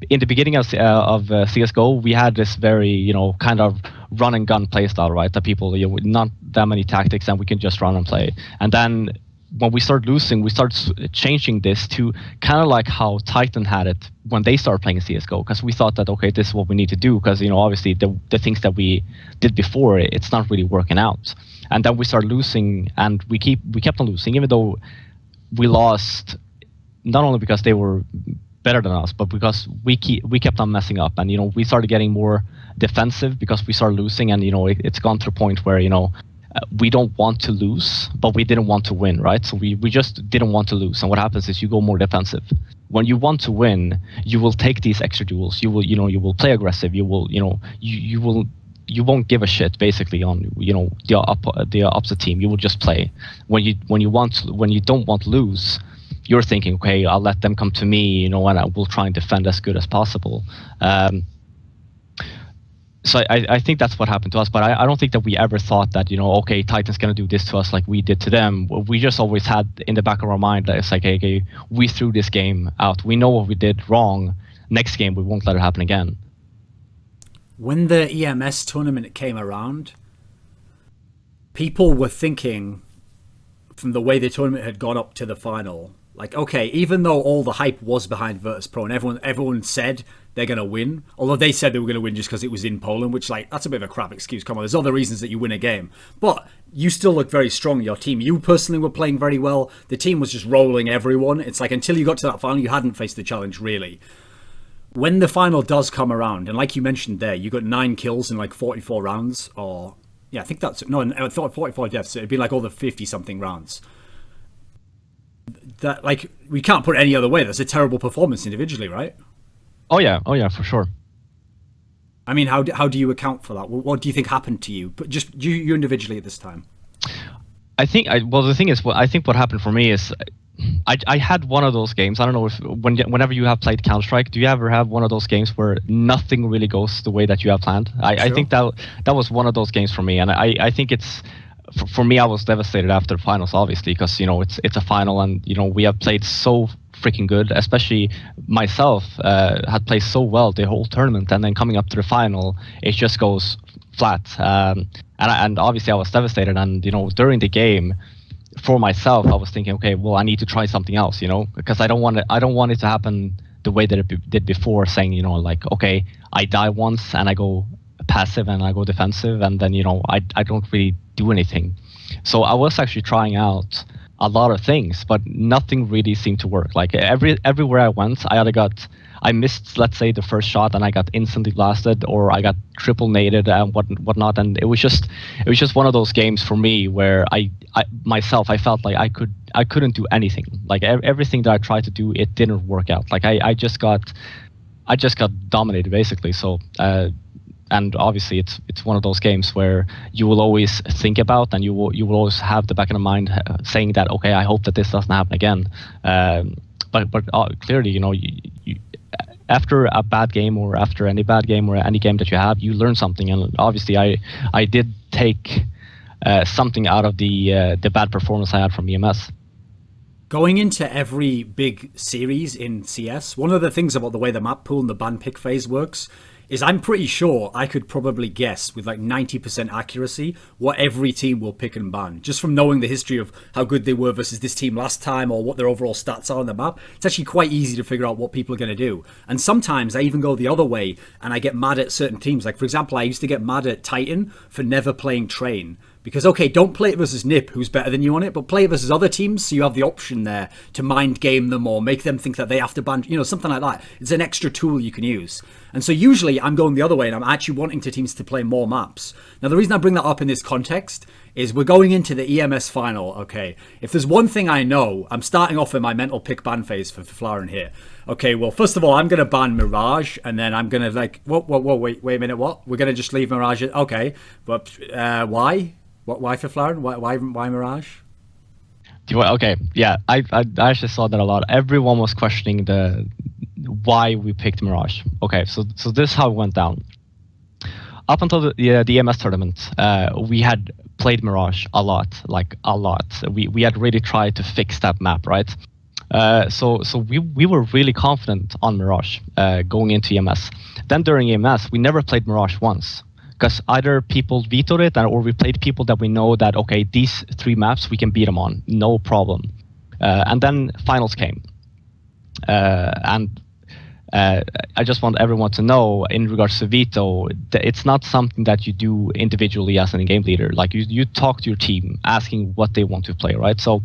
S2: in the beginning of CSGO, we had this very, kind of run and gun play style, right? That people, not that many tactics, and we can just run and play. And then when we start losing, we start changing this to kind of like how Titan had it when they started playing CSGO, because we thought that, okay, this is what we need to do, because, obviously the things that we did before, it's not really working out. And then we started losing, and we kept on losing, even though we lost, not only because they were better than us, but because we kept on messing up, and we started getting more defensive because we started losing, and it's gone to a point where we don't want to lose, but we didn't want to win, right? So we just didn't want to lose, and what happens is you go more defensive. When you want to win, you will take these extra duels. You will play aggressive. You won't give a shit basically on the opposite team. You will just play. When you don't want to lose, you're thinking, okay, I'll let them come to me, and I will try and defend as good as possible. So I think that's what happened to us, but I don't think that we ever thought that, okay, Titan's going to do this to us like we did to them. We just always had in the back of our mind that it's like, okay, we threw this game out. We know what we did wrong. Next game, we won't let it happen again.
S1: When the EMS tournament came around, people were thinking, from the way the tournament had gone up to the final, like, okay, even though all the hype was behind Virtus.pro and everyone said they're going to win, although they said they were going to win just because it was in Poland, which, like, that's a bit of a crap excuse. Come on, there's other reasons that you win a game. But you still look very strong, your team. You personally were playing very well. The team was just rolling everyone. It's like, until you got to that final, you hadn't faced the challenge, really. When the final does come around, and like you mentioned there, you got 9 kills in, like, 44 rounds, or... yeah, I think that's... no, I thought 44 deaths, so it'd be, like, all the 50-something rounds. That, like, we can't put it any other way. That's a terrible performance individually, right?
S2: Oh yeah, for sure.
S1: I mean, how do you account for that? What do you think happened to you? But just you individually at this time.
S2: I think the thing is, I think what happened for me is I had one of those games. I don't know if whenever you have played Counter-Strike, do you ever have one of those games where nothing really goes the way that you have planned? Sure. I think that was one of those games for me, and I think it's. For me, I was devastated after the finals, obviously, because it's a final, and we have played so freaking good. Especially myself, had played so well the whole tournament, and then coming up to the final, it just goes flat. And obviously, I was devastated. And during the game, for myself, I was thinking, okay, well, I need to try something else, because I don't want it to happen the way that it did before, saying, like, okay, I die once and I go passive and I go defensive, and then I don't really do anything. So I was actually trying out a lot of things, but nothing really seemed to work. Like everywhere I went, I missed, let's say, the first shot, and I got instantly blasted, or I got triple naded and whatnot. And it was just one of those games for me where I myself felt like I couldn't do anything. Like everything that I tried to do, it didn't work out. Like I just got dominated basically. So. And obviously, it's one of those games where you will always think about, and you will always have the back of the mind saying that, okay, I hope that this doesn't happen again. But clearly, you after a bad game, or after any bad game, or any game that you have, you learn something. And obviously, I did take something out of the bad performance I had from EMS.
S1: Going into every big series in CS, one of the things about the way the map pool and the ban pick phase works is I'm pretty sure I could probably guess with like 90% accuracy what every team will pick and ban, just from knowing the history of how good they were versus this team last time, or what their overall stats are on the map. It's actually quite easy to figure out what people are going to do. And sometimes I even go the other way and I get mad at certain teams. Like, for example, I used to get mad at Titan for never playing Train. Because, okay, don't play it versus Nip, who's better than you on it, but play it versus other teams, so you have the option there to mind game them or make them think that they have to ban, something like that. It's an extra tool you can use. And so usually I'm going the other way, and I'm actually wanting teams to play more maps. Now, the reason I bring that up in this context is we're going into the EMS final, okay? If there's one thing I know, I'm starting off in my mental pick ban phase for Fifflaren here. okay, well, first of all, I'm going to ban Mirage, and then I'm going to like, whoa, wait a minute, what? We're going to just leave Mirage? Okay, but why? Why Fifflaren? Why Mirage?
S2: Okay, yeah, I actually saw that a lot. Everyone was questioning why we picked Mirage. Okay, so this is how it went down. Up until the EMS tournament, we had played Mirage a lot. We had really tried to fix that map, right? So we were really confident on Mirage going into EMS. Then during EMS, we never played Mirage once, because either people vetoed it or we played people that we know that, okay, these 3 maps we can beat them on, no problem. And then finals came. And I just want everyone to know, in regards to veto, it's not something that you do individually as a game leader. Like you talk to your team, asking what they want to play, right? So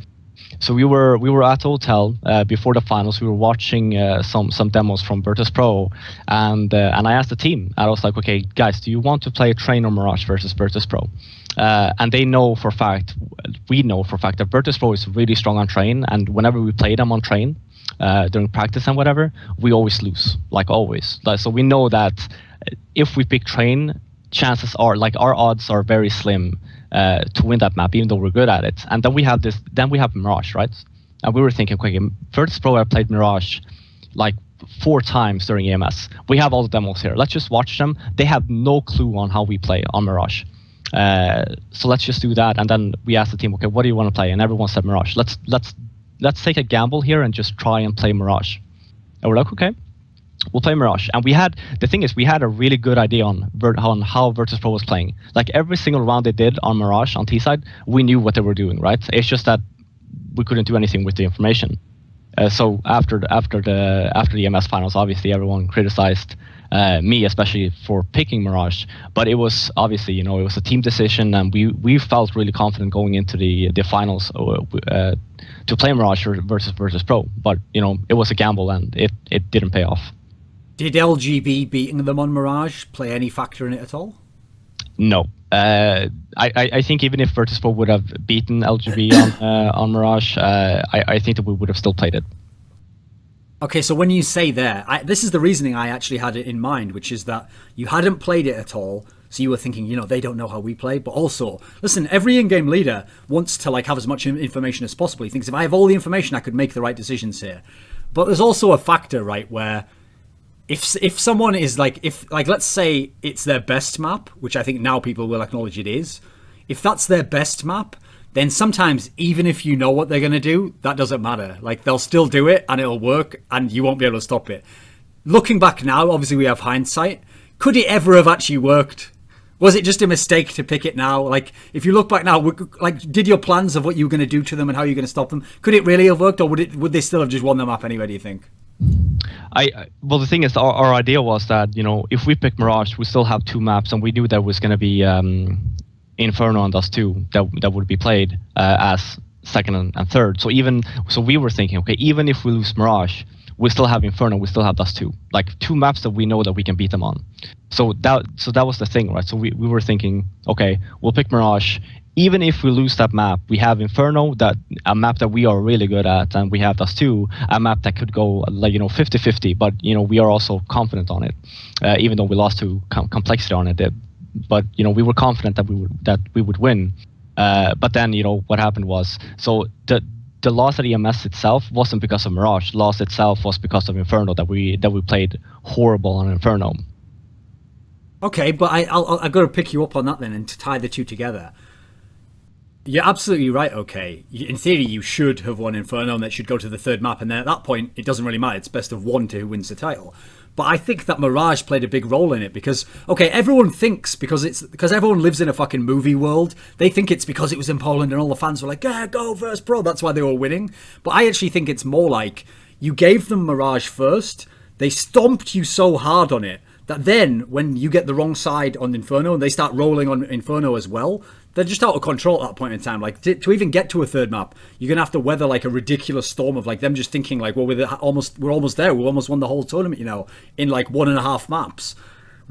S2: we were at the hotel before the finals. We were watching some demos from Virtus Pro, and I asked the team. I was like, okay, guys, do you want to play Train or Mirage versus Virtus Pro? And we know for a fact that Virtus Pro is really strong on Train, and whenever we play them on Train during practice and whatever, we always lose, like always. So we know that if we pick Train, chances are, like, our odds are very slim to win that map, even though we're good at it. And then we have Mirage, right? And we were thinking, okay, Virtus Pro have played Mirage like 4 times during EMS. We have all the demos here. Let's just watch them. They have no clue on how we play on Mirage. So let's just do that. And then we asked the team, okay, what do you want to play? And everyone said Mirage. Let's take a gamble here and just try and play Mirage. And we're like, okay, we'll play Mirage. And we had a really good idea on how Virtus Pro was playing. Like every single round they did on Mirage on T side, we knew what they were doing, right? It's just that we couldn't do anything with the information. So after the EMS finals, obviously everyone criticized me, especially for picking Mirage. But it was obviously, it was a team decision, and we felt really confident going into the finals to play Mirage versus Virtus Pro. But it was a gamble, and it didn't pay off.
S1: Did LGB beating them on Mirage play any factor in it at all?
S2: No. I think even if Virtus Pro would have beaten LGB on Mirage, I think that we would have still played it.
S1: Okay, so when you say there, this is the reasoning I actually had it in mind, which is that you hadn't played it at all, so you were thinking, they don't know how we play. But also, listen, every in-game leader wants to have as much information as possible. He thinks, if I have all the information, I could make the right decisions here. But there's also a factor, right, where if someone is let's say it's their best map, which I think now people will acknowledge it is, if that's their best map, then sometimes even if you know what they're going to do, that doesn't matter. They'll still do it and it'll work and you won't be able to stop it. Looking back now, obviously we have hindsight. Could it ever have actually worked? Was it just a mistake to pick it now? If you look back now, did your plans of what you were going to do to them and how you're going to stop them, could it really have worked, or would they still have just won the map anyway, do you think?
S2: Well, the thing is, our idea was that, if we pick Mirage, we still have 2 maps, and we knew there was going to be Inferno and Dust 2 that would be played as second and third. So we were thinking, okay, even if we lose Mirage, we still have Inferno, we still have Dust 2. 2 maps that we know that we can beat them on. So that was the thing, right? So we were thinking, okay, we'll pick Mirage. Even if we lose that map, we have Inferno, a map that we are really good at, and we have Dust 2, a map that could go 50-50, but we are also confident on it, even though we lost to complexity on it. But we were confident that we would win. But then what happened was, so the loss at EMS itself wasn't because of Mirage. The loss itself was because of Inferno, that we played horrible on Inferno.
S1: Okay, but I've got to pick you up on that then, and to tie the two together. You're absolutely right, okay. In theory, you should have won Inferno, and that should go to the third map, and then at that point, it doesn't really matter. It's best of 1 to who wins the title. But I think that Mirage played a big role in it because, okay, everyone thinks because everyone lives in a fucking movie world, they think it's because it was in Poland and all the fans were like, yeah, go Virtus Pro, that's why they were winning. But I actually think it's more like you gave them Mirage first, they stomped you so hard on it that then when you get the wrong side on Inferno and they start rolling on Inferno as well, they're just out of control at that point in time. To even get to a third map, you're gonna have to weather a ridiculous storm of them just thinking well, we're almost there. We almost won the whole tournament, in 1.5 maps.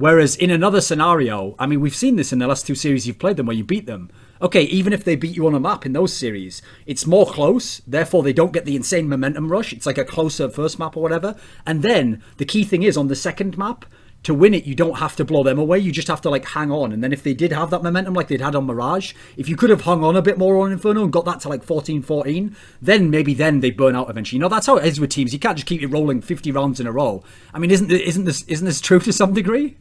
S1: Whereas in another scenario, I mean, we've seen this in the last 2 series you've played them where you beat them. Okay, even if they beat you on a map in those series, it's more close, therefore they don't get the insane momentum rush. It's like a closer first map or whatever. And then the key thing is on the second map, to win it, you don't have to blow them away. You just have to like hang on. And then if they did have that momentum like they'd had on Mirage, if you could have hung on a bit more on Inferno and got that to like 14-14, then maybe then they burn out eventually. You know, that's how it is with teams. You can't just keep it rolling 50 rounds in a row. I mean, isn't this true to some degree?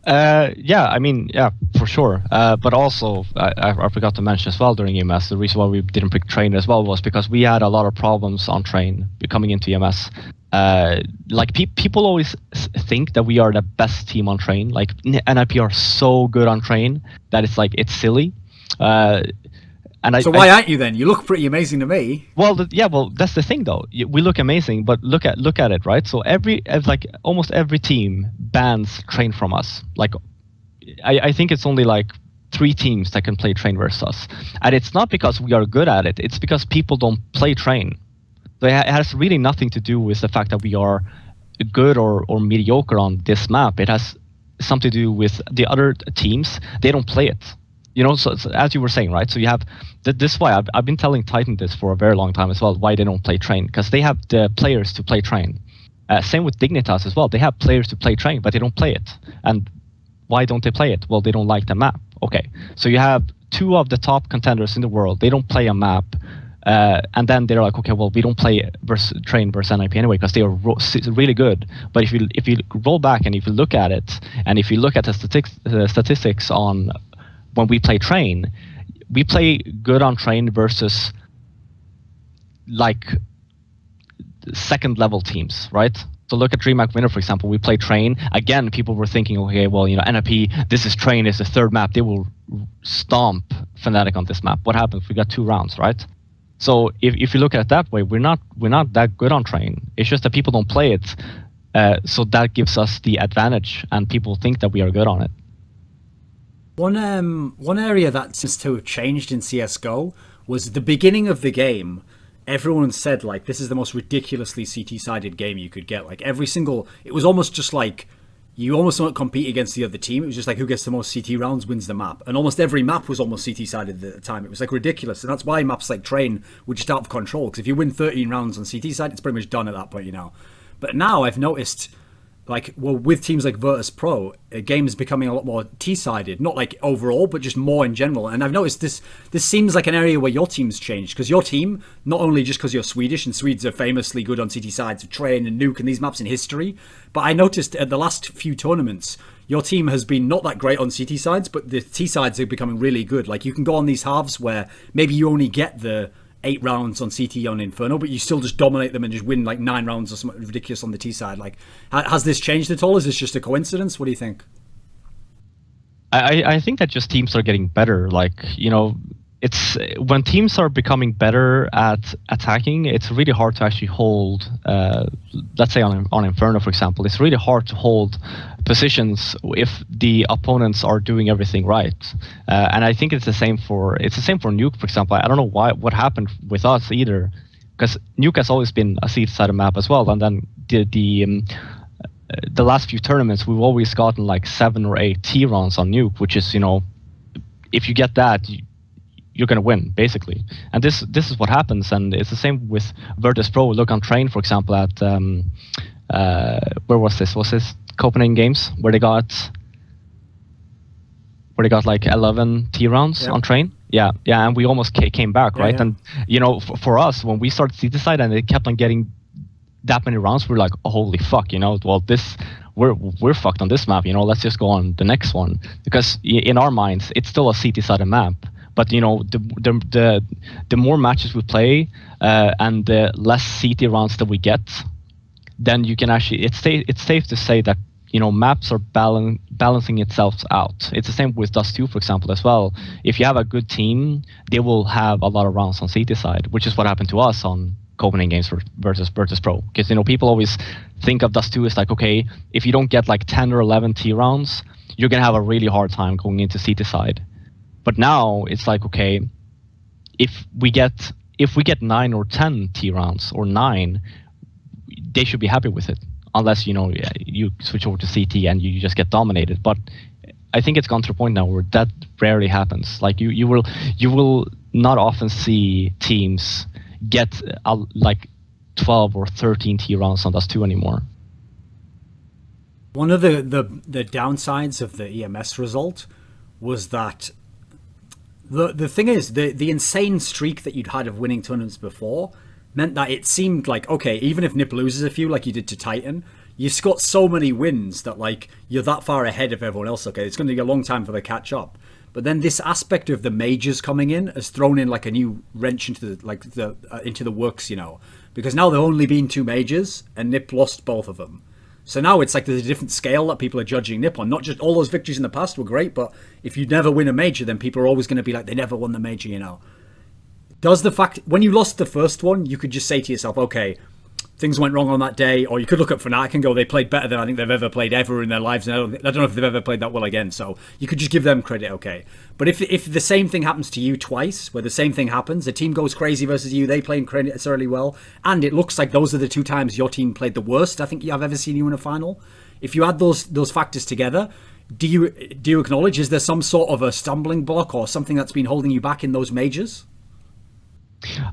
S2: Yeah, I mean, yeah, for sure. But also, I forgot to mention as well during EMS, the reason why we didn't pick Train as well was because we had a lot of problems on Train coming into EMS. Like people always think that we are the best team on Train. Like NIP are so good on Train that it's silly.
S1: So why aren't you then? You look pretty amazing to me.
S2: Well, that's the thing though. We look amazing, but look at it, right? So almost every team bans Train from us. Like, I think it's only like 3 teams that can play Train versus us, and it's not because we are good at it. It's because people don't play Train. So it has really nothing to do with the fact that we are good or mediocre on this map. It has something to do with the other teams. They don't play it. You know, so as you were saying, right? So you have this is why I've been telling Titan this for a very long time as well. Why they don't play Train? Because they have the players to play Train. Same with Dignitas as well. They have players to play Train, but they don't play it. And why don't they play it? Well, they don't like the map. Okay, so you have 2 of the top contenders in the world. They don't play a map. And then they're like, okay, well, we don't play Train versus NIP anyway because they are really good. But if you roll back and if you look at it, and if you look at the statistics on when we play Train, we play good on Train versus like second level teams, right? So look at DreamHack Winner, for example. We play Train. Again, people were thinking, okay, well, you know, NIP, this is Train, is the 3rd map. They will stomp Fnatic on this map. What happens? We got 2 rounds, right? So if you look at it that way, we're not that good on Train. It's just that people don't play it. So that gives us the advantage, and people think that we are good on it.
S1: One area that seems to have changed in CSGO was the beginning of the game. Everyone said, like, this is the most ridiculously CT-sided game you could get. Like, it was almost just like, you almost don't compete against the other team. It was just like, who gets the most CT rounds wins the map. And almost every map was almost CT-sided at the time. It was, like, ridiculous. And that's why maps like Train were just out of control. Because if you win 13 rounds on CT side, it's pretty much done at that point, you know. But now I've noticed, like, well, with teams like Virtus Pro, a game is becoming a lot more T-sided, not like overall, but just more in general. And I've noticed this seems like an area where your team's changed, because your team, not only just because you're Swedish, and Swedes are famously good on CT sides of Train and Nuke and these maps in history, but I noticed at the last few tournaments, your team has been not that great on CT sides, but the T sides are becoming really good. Like, you can go on these halves where maybe you only get the 8 rounds on CT on Inferno, but you still just dominate them and just win like 9 rounds or something ridiculous on the T side. Like, has this changed at all? Is this just a coincidence? What do you think?
S2: I think that just teams are getting better. Like, you know, it's when teams are becoming better at attacking, it's really hard to actually hold. Let's say on Inferno, for example, it's really hard to hold positions if the opponents are doing everything right. And I think it's the same for Nuke, for example. I don't know what happened with us either, because Nuke has always been a seed-sided map as well. And then the last few tournaments, we've always gotten like 7 or 8 T rounds on Nuke, which is, you know, if you get that, you're going to win, basically. And this is what happens. And it's the same with Virtus Pro. Look on Train, for example, at where was this? Was this Copenhagen Games, where they got like 11 T rounds on Train? Yeah, and we almost came back, right? Yeah. And, you know, for us, when we started CT side and it kept on getting that many rounds, we're like, oh, holy fuck, you know, well, we're fucked on this map, you know, let's just go on the next one. Because in our minds, it's still a CT-sided map. But, you know, the more matches we play and the less CT rounds that we get, then you can actually, it's safe to say that, you know, maps are balancing itself out. It's the same with Dust 2, for example, as well. If you have a good team, they will have a lot of rounds on CT side, which is what happened to us on Copenhagen Games versus Virtus Pro. Because, you know, people always think of Dust 2 as like, okay, if you don't get like 10 or 11 T rounds, you're going to have a really hard time going into CT side. But now it's like, okay, if we get 9 or 10 T rounds or 9, they should be happy with it. unless you switch over to CT and you just get dominated. But I think it's gone to a point now where that rarely happens. Like you will not often see teams get like 12 or 13 T rounds on Dust 2 anymore.
S1: One of the downsides of the EMS result was that the thing is the insane streak that you'd had of winning tournaments before meant that it seemed like, okay, even if Nip loses a few like you did to Titan, you've got so many wins that like you're that far ahead of everyone else. Okay, it's going to take a long time for the catch up. But then this aspect of the majors coming in has thrown in like a new wrench into the works, because now there have only been 2 majors and Nip lost both of them. So now it's like there's a different scale that people are judging Nip on. Not just all those victories in the past were great, but if you never win a major, then people are always going to be like, they never won the major, Does the fact, when you lost the first one, you could just say to yourself, okay, things went wrong on that day, or you could look at Fnatic and go, they played better than I think they've ever played ever in their lives, and I don't know if they've ever played that well again, so you could just give them credit, okay. But if the same thing happens to you twice, where the same thing happens, the team goes crazy versus you, they play incredibly well, and it looks like those are the 2 times your team played the worst I think I've ever seen you in a final. If you add those factors together, do you acknowledge, is there some sort of a stumbling block or something that's been holding you back in those majors?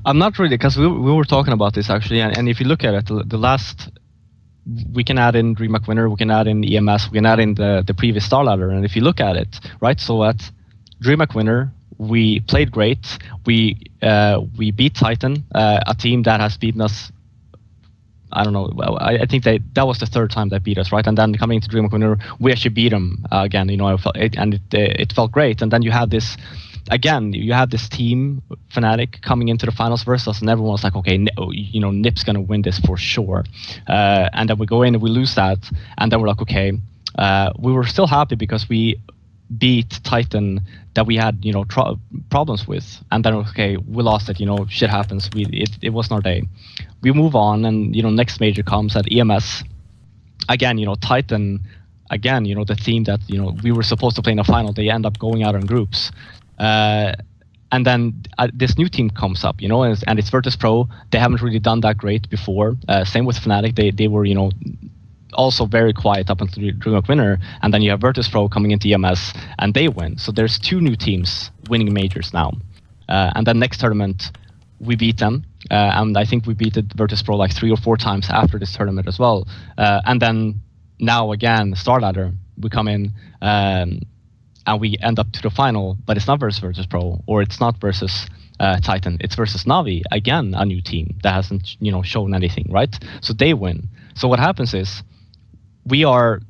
S2: I'm not really, because we were talking about this actually, and if you look at it, the last, we can add in DreamHack Winner, we can add in EMS, we can add in the previous Star Ladder, and if you look at it, right, so at DreamHack Winner, we played great, we beat Titan, a team that has beaten us, I don't know, I think that was the 3rd time they beat us, right, and then coming to DreamHack Winner, we actually beat them again, it felt great, and then you have this, again, you have this team, Fnatic, coming into the finals versus us, and everyone was like, okay, Nip's going to win this for sure. And then we go in and we lose that, and then we're like, okay, we were still happy because we beat Titan that we had, problems with. And then, okay, we lost it, shit happens. It wasn't our day. We move on, and, next major comes at EMS. Again, Titan, again, the team that, we were supposed to play in a final, they end up going out in groups. And then this new team comes up, and it's Virtus Pro. They haven't really done that great before. Same with Fnatic. They were, also very quiet up until DreamHack Winner. And then you have Virtus Pro coming into EMS, and they win. So there's 2 new teams winning majors now. And then next tournament, we beat them. And I think we beat Virtus Pro like 3 or 4 times after this tournament as well. And then now again, Star Ladder, we come in, and we end up to the final, but it's not versus Virtus Pro, or it's not versus Titan. It's versus Na'Vi, again, a new team that hasn't, shown anything, right? So they win. So what happens is, when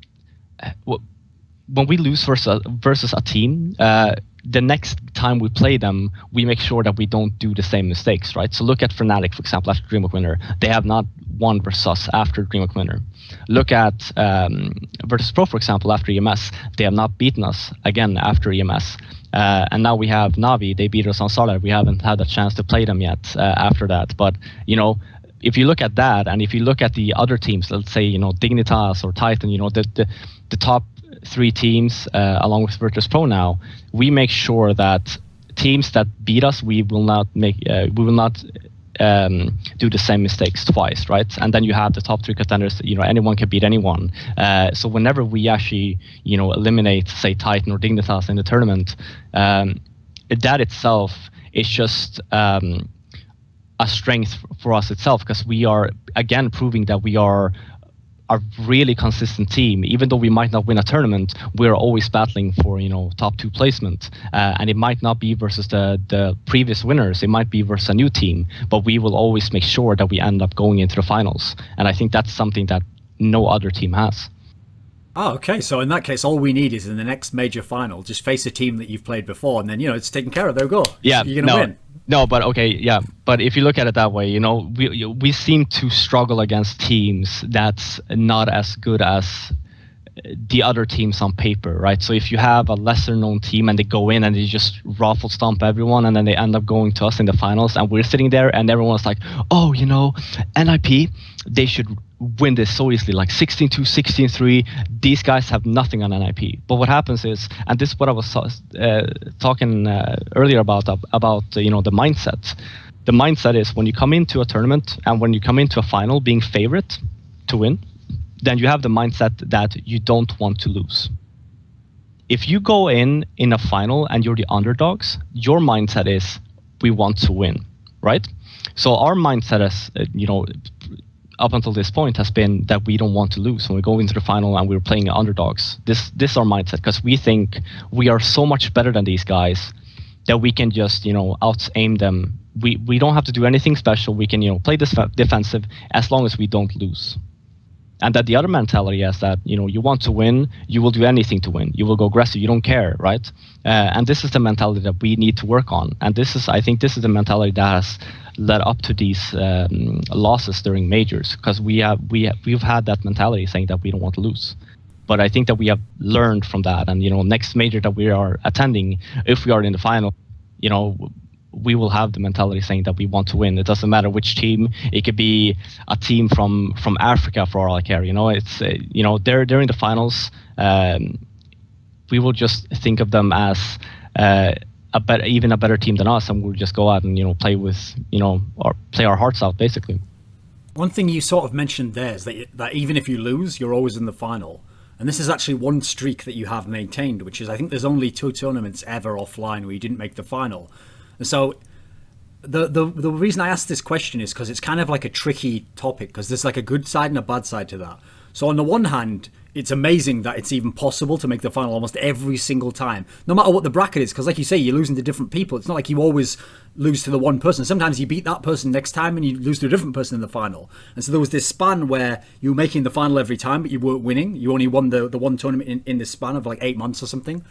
S2: we lose versus a team, the next time we play them, we make sure that we don't do the same mistakes, right? So look at Fnatic, for example, after DreamHack Winner. They have not won versus us after DreamHack Winner. Look at Virtus Pro, for example, after EMS. They have not beaten us again after EMS. And now we have Na'Vi. They beat us on Solar. We haven't had a chance to play them yet after that. But, if you look at that, and if you look at the other teams, let's say, Dignitas or Titan, the top 3 teams, along with Virtus Pro now, we make sure that teams that beat us, we will not do the same mistakes twice, right? And then you have the top 3 contenders, anyone can beat anyone. So whenever we actually, eliminate, say, Titan or Dignitas in the tournament, that itself is just a strength for us itself, because we are, again, proving that we are a really consistent team. Even though we might not win a tournament, we're always battling for, top 2 placement. And it might not be versus the previous winners. It might be versus a new team, but we will always make sure that we end up going into the finals. And I think that's something that no other team has.
S1: Oh, okay. So in that case, all we need is in the next major final, just face a team that you've played before, and then, it's taken care of. There we go.
S2: Yeah,
S1: you're going to win.
S2: No, but okay, yeah. But if you look at it that way, we seem to struggle against teams that's not as good as the other teams on paper, right? So if you have a lesser known team and they go in and they just raffle stomp everyone, and then they end up going to us in the finals, and we're sitting there and everyone's like, oh, NIP, they should win this so easily, like 16-2, 16-3. These guys have nothing on NIP. But what happens is, and this is what I was talking earlier about the mindset. The mindset is, when you come into a tournament and when you come into a final being favorite to win, then you have the mindset that you don't want to lose. If you go in a final and you're the underdogs, your mindset is we want to win, right? So our mindset is, up until this point has been that we don't want to lose when we go into the final and we're playing underdogs. This is our mindset, because we think we are so much better than these guys that we can just, out aim them. We don't have to do anything special. We can, play defensive as long as we don't lose. And that the other mentality is that, you want to win, you will do anything to win. You will go aggressive, you don't care, right? And this is the mentality that we need to work on. And I think this is the mentality that has led up to these losses during majors, because we've had that mentality saying that we don't want to lose. But I think that we have learned from that. And, next major that we are attending, if we are in the final, we will have the mentality saying that we want to win. It doesn't matter which team. It could be a team from Africa for all I care. It's they're in the finals. We will just think of them as even a better team than us, and we'll just go out and play with or play our hearts out basically.
S1: One thing you sort of mentioned there is that even if you lose, you're always in the final. And this is actually one streak that you have maintained, which is I think there's only 2 tournaments ever offline where you didn't make the final. And so the reason I asked this question is because it's kind of like a tricky topic, because there's like a good side and a bad side to that. So on the one hand, it's amazing that it's even possible to make the final almost every single time, no matter what the bracket is, because like you say, you're losing to different people. It's not like you always lose to the one person. Sometimes you beat that person next time and you lose to a different person in the final. And so there was this span where you were making the final every time, but you weren't winning. You only won the one tournament in this span of like 8 months or something.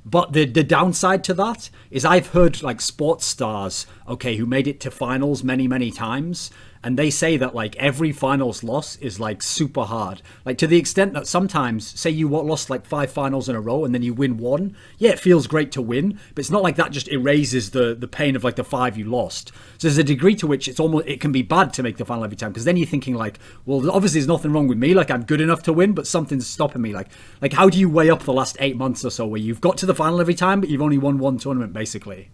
S1: But the downside to that is I've heard like sports stars, who made it to finals many, many times. And they say that like every finals loss is like super hard. Like to the extent that sometimes, say you lost like 5 finals in a row and then you win 1. Yeah, it feels great to win, but it's not like that just erases the pain of like the 5 you lost. So there's a degree to which it can be bad to make the final every time, because then you're thinking like, well, obviously there's nothing wrong with me. Like I'm good enough to win, but something's stopping me. Like how do you weigh up the last 8 months or so where you've got to the final every time, but you've only won 1 tournament basically?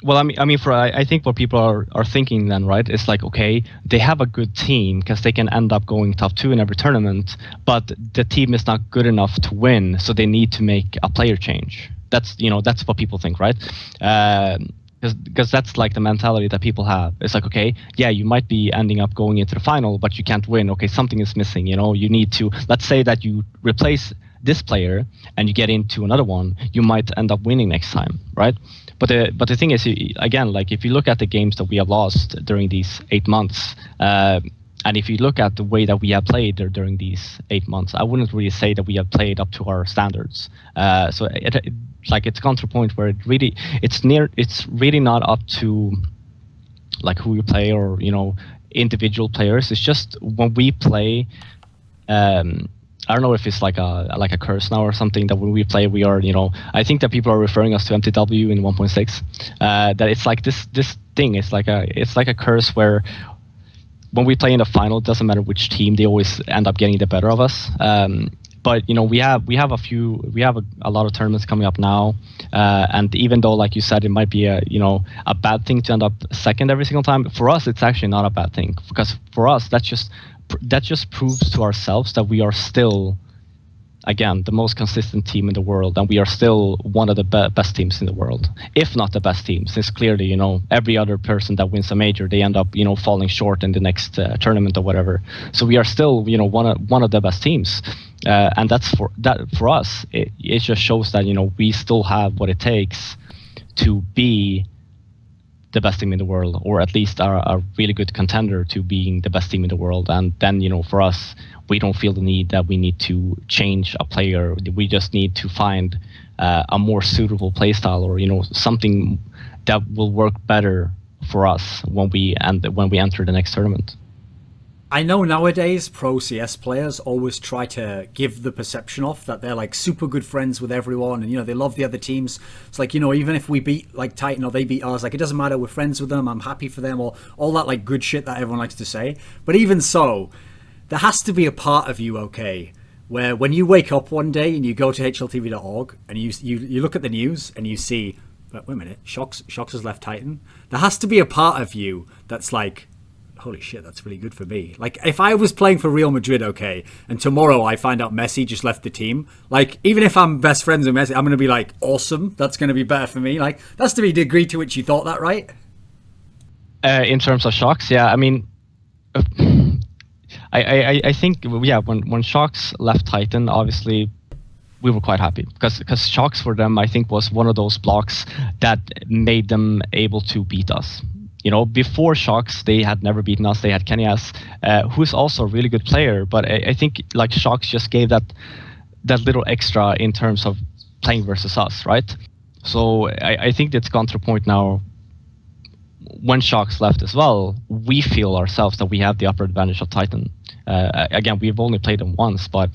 S2: Well, I think what people are thinking then, right, is like, okay, they have a good team because they can end up going top 2 in every tournament, but the team is not good enough to win, so they need to make a player change. That's what people think, right? Because that's like the mentality that people have. It's like, okay, yeah, you might be ending up going into the final, but you can't win. Okay, something is missing. You need to. Let's say that you replace this player and you get into another one, you might end up winning next time, right? But the thing is, again, like if you look at the games that we have lost during these 8 months, and if you look at the way that we have played during these 8 months, I wouldn't really say that we have played up to our standards. So it's gone to a point where it's really not up to like who you play or individual players. It's just when we play. I don't know if it's like a curse now or something, that when we play, we are, I think that people are referring us to MTW in 1.6, that it's like this thing. It's like a curse where when we play in the final, it doesn't matter which team, they always end up getting the better of us. But we have a lot of tournaments coming up now, and even though, like you said, it might be a bad thing to end up second every single time, for us it's actually not a bad thing, because for us that just proves to ourselves that we are still, again, the most consistent team in the world, and we are still one of the best teams in the world, if not the best team, since clearly every other person that wins a major, they end up falling short in the next tournament or whatever. So we are still one of the best teams, and that's for us. It just shows that we still have what it takes to be the best team in the world, or at least are a really good contender to being the best team in the world. And then for us, we don't feel the need that we need to change a player. We just need to find a more suitable playstyle, or something that will work better for us when we enter the next tournament.
S1: I know nowadays pro CS players always try to give the perception off that they're like super good friends with everyone, and they love the other teams. It's like, even if we beat like Titan or they beat us, like it doesn't matter, we're friends with them, I'm happy for them, or all that like good shit that everyone likes to say. But even so, there has to be a part of you, where when you wake up one day and you go to hltv.org and you look at the news and you see, wait a minute, Shox has left Titan. There has to be a part of you that's like, holy shit, that's really good for me. Like, if I was playing for Real Madrid, okay, and tomorrow I find out Messi just left the team, like, even if I'm best friends with Messi, I'm going to be like, awesome, that's going to be better for me. Like, that's the degree to which you thought that, right?
S2: In terms of shocks, yeah, I mean, I think, yeah, when Shocks left Titan, obviously we were quite happy because Shocks for them, I think, was one of those blocks that made them able to beat us. You know, before Shocks, they had never beaten us. They had Pyjamas, who's also a really good player, but I think like Shocks just gave that little extra in terms of playing versus us, right? So I think it's gone to a point now. When Shocks left as well, we feel ourselves that we have the upper advantage of Titan. Again, we've only played them once, but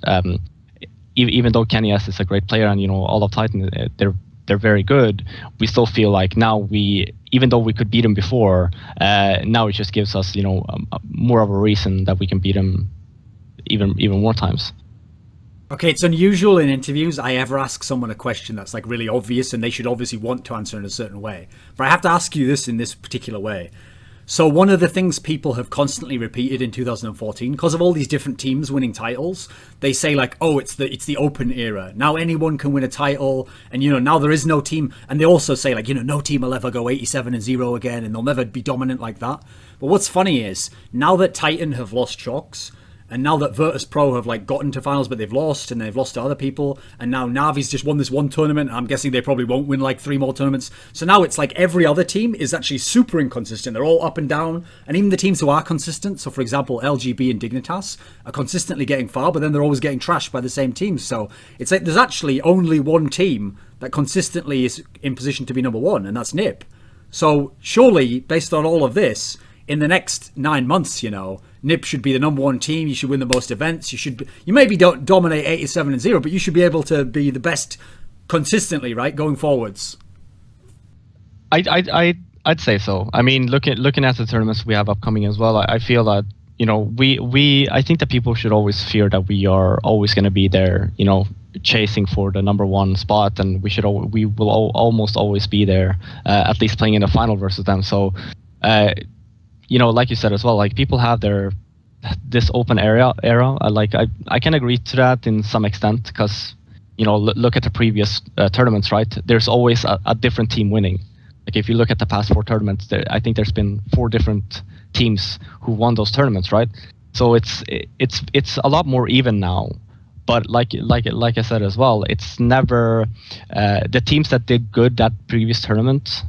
S2: even though Kenny S is a great player and all of Titan, they're very good, we still feel like now even though we could beat them before, now it just gives us more of a reason that we can beat them even more times.
S1: Okay, it's unusual in interviews I ever ask someone a question that's like really obvious and they should obviously want to answer in a certain way. But I have to ask you this in this particular way. So one of the things people have constantly repeated in 2014, because of all these different teams winning titles, they say like, oh, it's the open era. Now anyone can win a title, and now there is no team. And they also say like, no team will ever go 87-0 again, and they'll never be dominant like that. But what's funny is now that Titan have lost Shocks, and now that Virtus Pro have like gotten to finals, but they've lost, and they've lost to other people, and now Navi's just won this one tournament. I'm guessing they probably won't win like 3 more tournaments. So now it's like every other team is actually super inconsistent. They're all up and down, and even the teams who are consistent, so for example, LGB and Dignitas, are consistently getting far, but then they're always getting trashed by the same teams. So it's like there's actually only one team that consistently is in position to be number one, and that's NiP. So surely, based on all of this, in the next 9 months, NiP should be the number one team. You should win the most events. You maybe don't dominate 87-0, but you should be able to be the best consistently, right, going forwards.
S2: I'd say so. I mean, looking at the tournaments we have upcoming as well, I feel that I think that people should always fear that we are always going to be there, chasing for the number one spot, and we will almost always be there, at least playing in the final versus them. So. Like you said as well, like people have this open era. I can agree to that in some extent because, look at the previous tournaments, right? There's always a different team winning. Like if you look at the past 4 tournaments, I think there's been 4 different teams who won those tournaments, right? So it's a lot more even now. But like I said as well, it's never the teams that did good that previous tournament.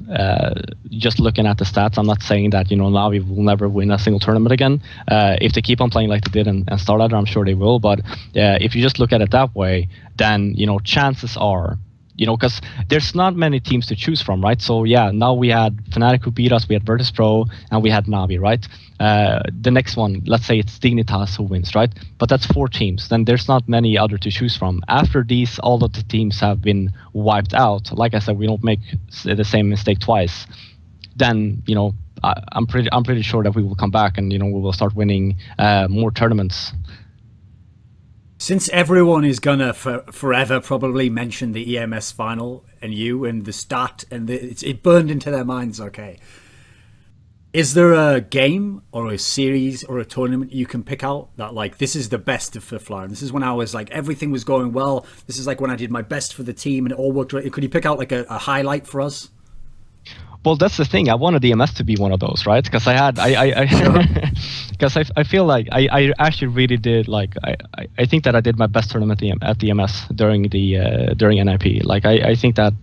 S2: Just looking at the stats, I'm not saying that Navi will never win a single tournament again. If they keep on playing like they did and Starladder, I'm sure they will. But if you just look at it that way, then chances are. Because there's not many teams to choose from, right? So yeah, now we had Fnatic who beat us, we had Virtus Pro, and we had Navi, right? The next one, let's say it's Dignitas who wins, right? But that's 4 teams. Then there's not many other to choose from. After these, all of the teams have been wiped out. Like I said, we don't make the same mistake twice. Then I'm pretty sure that we will come back and we will start winning more tournaments.
S1: Since everyone is gonna forever probably mention the EMS final and you and the stat and it burned into their minds, okay. Is there a game or a series or a tournament you can pick out that like this is the best of Fifflaren? This is when I was like everything was going well. This is like when I did my best for the team and it all worked right. Could you pick out like a highlight for us?
S2: Well, that's the thing. I wanted the EMS to be one of those, right? Because because I feel like I actually really did like I think that I did my best tournament at the EMS during NIP. Like I think that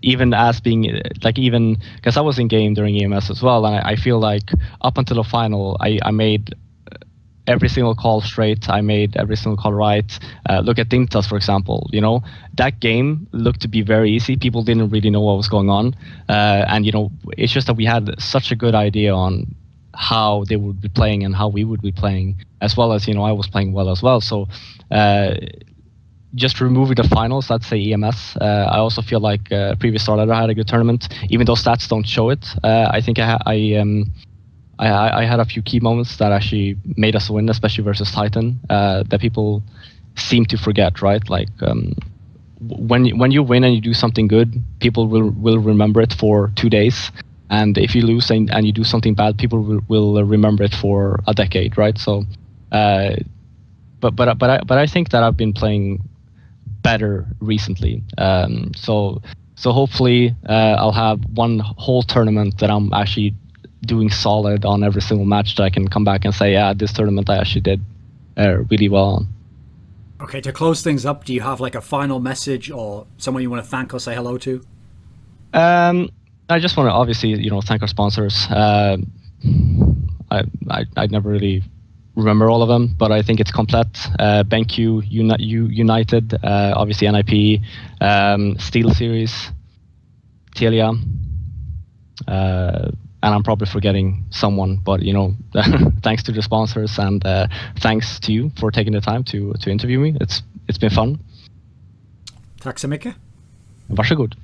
S2: even as being like even because I was in game during EMS as well, and I feel like up until the final I made every single call straight. I made every single call right. Look at Dintas, for example. That game looked to be very easy. People didn't really know what was going on. And, it's just that we had such a good idea on how they would be playing and how we would be playing, as well as, I was playing well as well. So just removing the finals, let's say EMS, I also feel like previous Starladder had a good tournament, even though stats don't show it. I think I had a few key moments that actually made us win, especially versus Titan, that people seem to forget, right? Like when you win and you do something good, people will remember it for 2 days. And if you lose and you do something bad, people will remember it for a decade, right? So, but I think that I've been playing better recently. So hopefully I'll have one whole tournament that I'm actually doing solid on every single match that I can come back and say, yeah, this tournament I actually did really well on.
S1: Okay, to close things up, do you have like a final message or someone you want to thank or say hello to?
S2: I just want to obviously, thank our sponsors. I never really remember all of them, but I think it's Komplett, BenQ, United, obviously NIP, Steel Series, Telia, and I'm probably forgetting someone, but thanks to the sponsors and thanks to you for taking the time to interview me. It's been fun.
S1: Tack så mycket.
S2: Varsågod.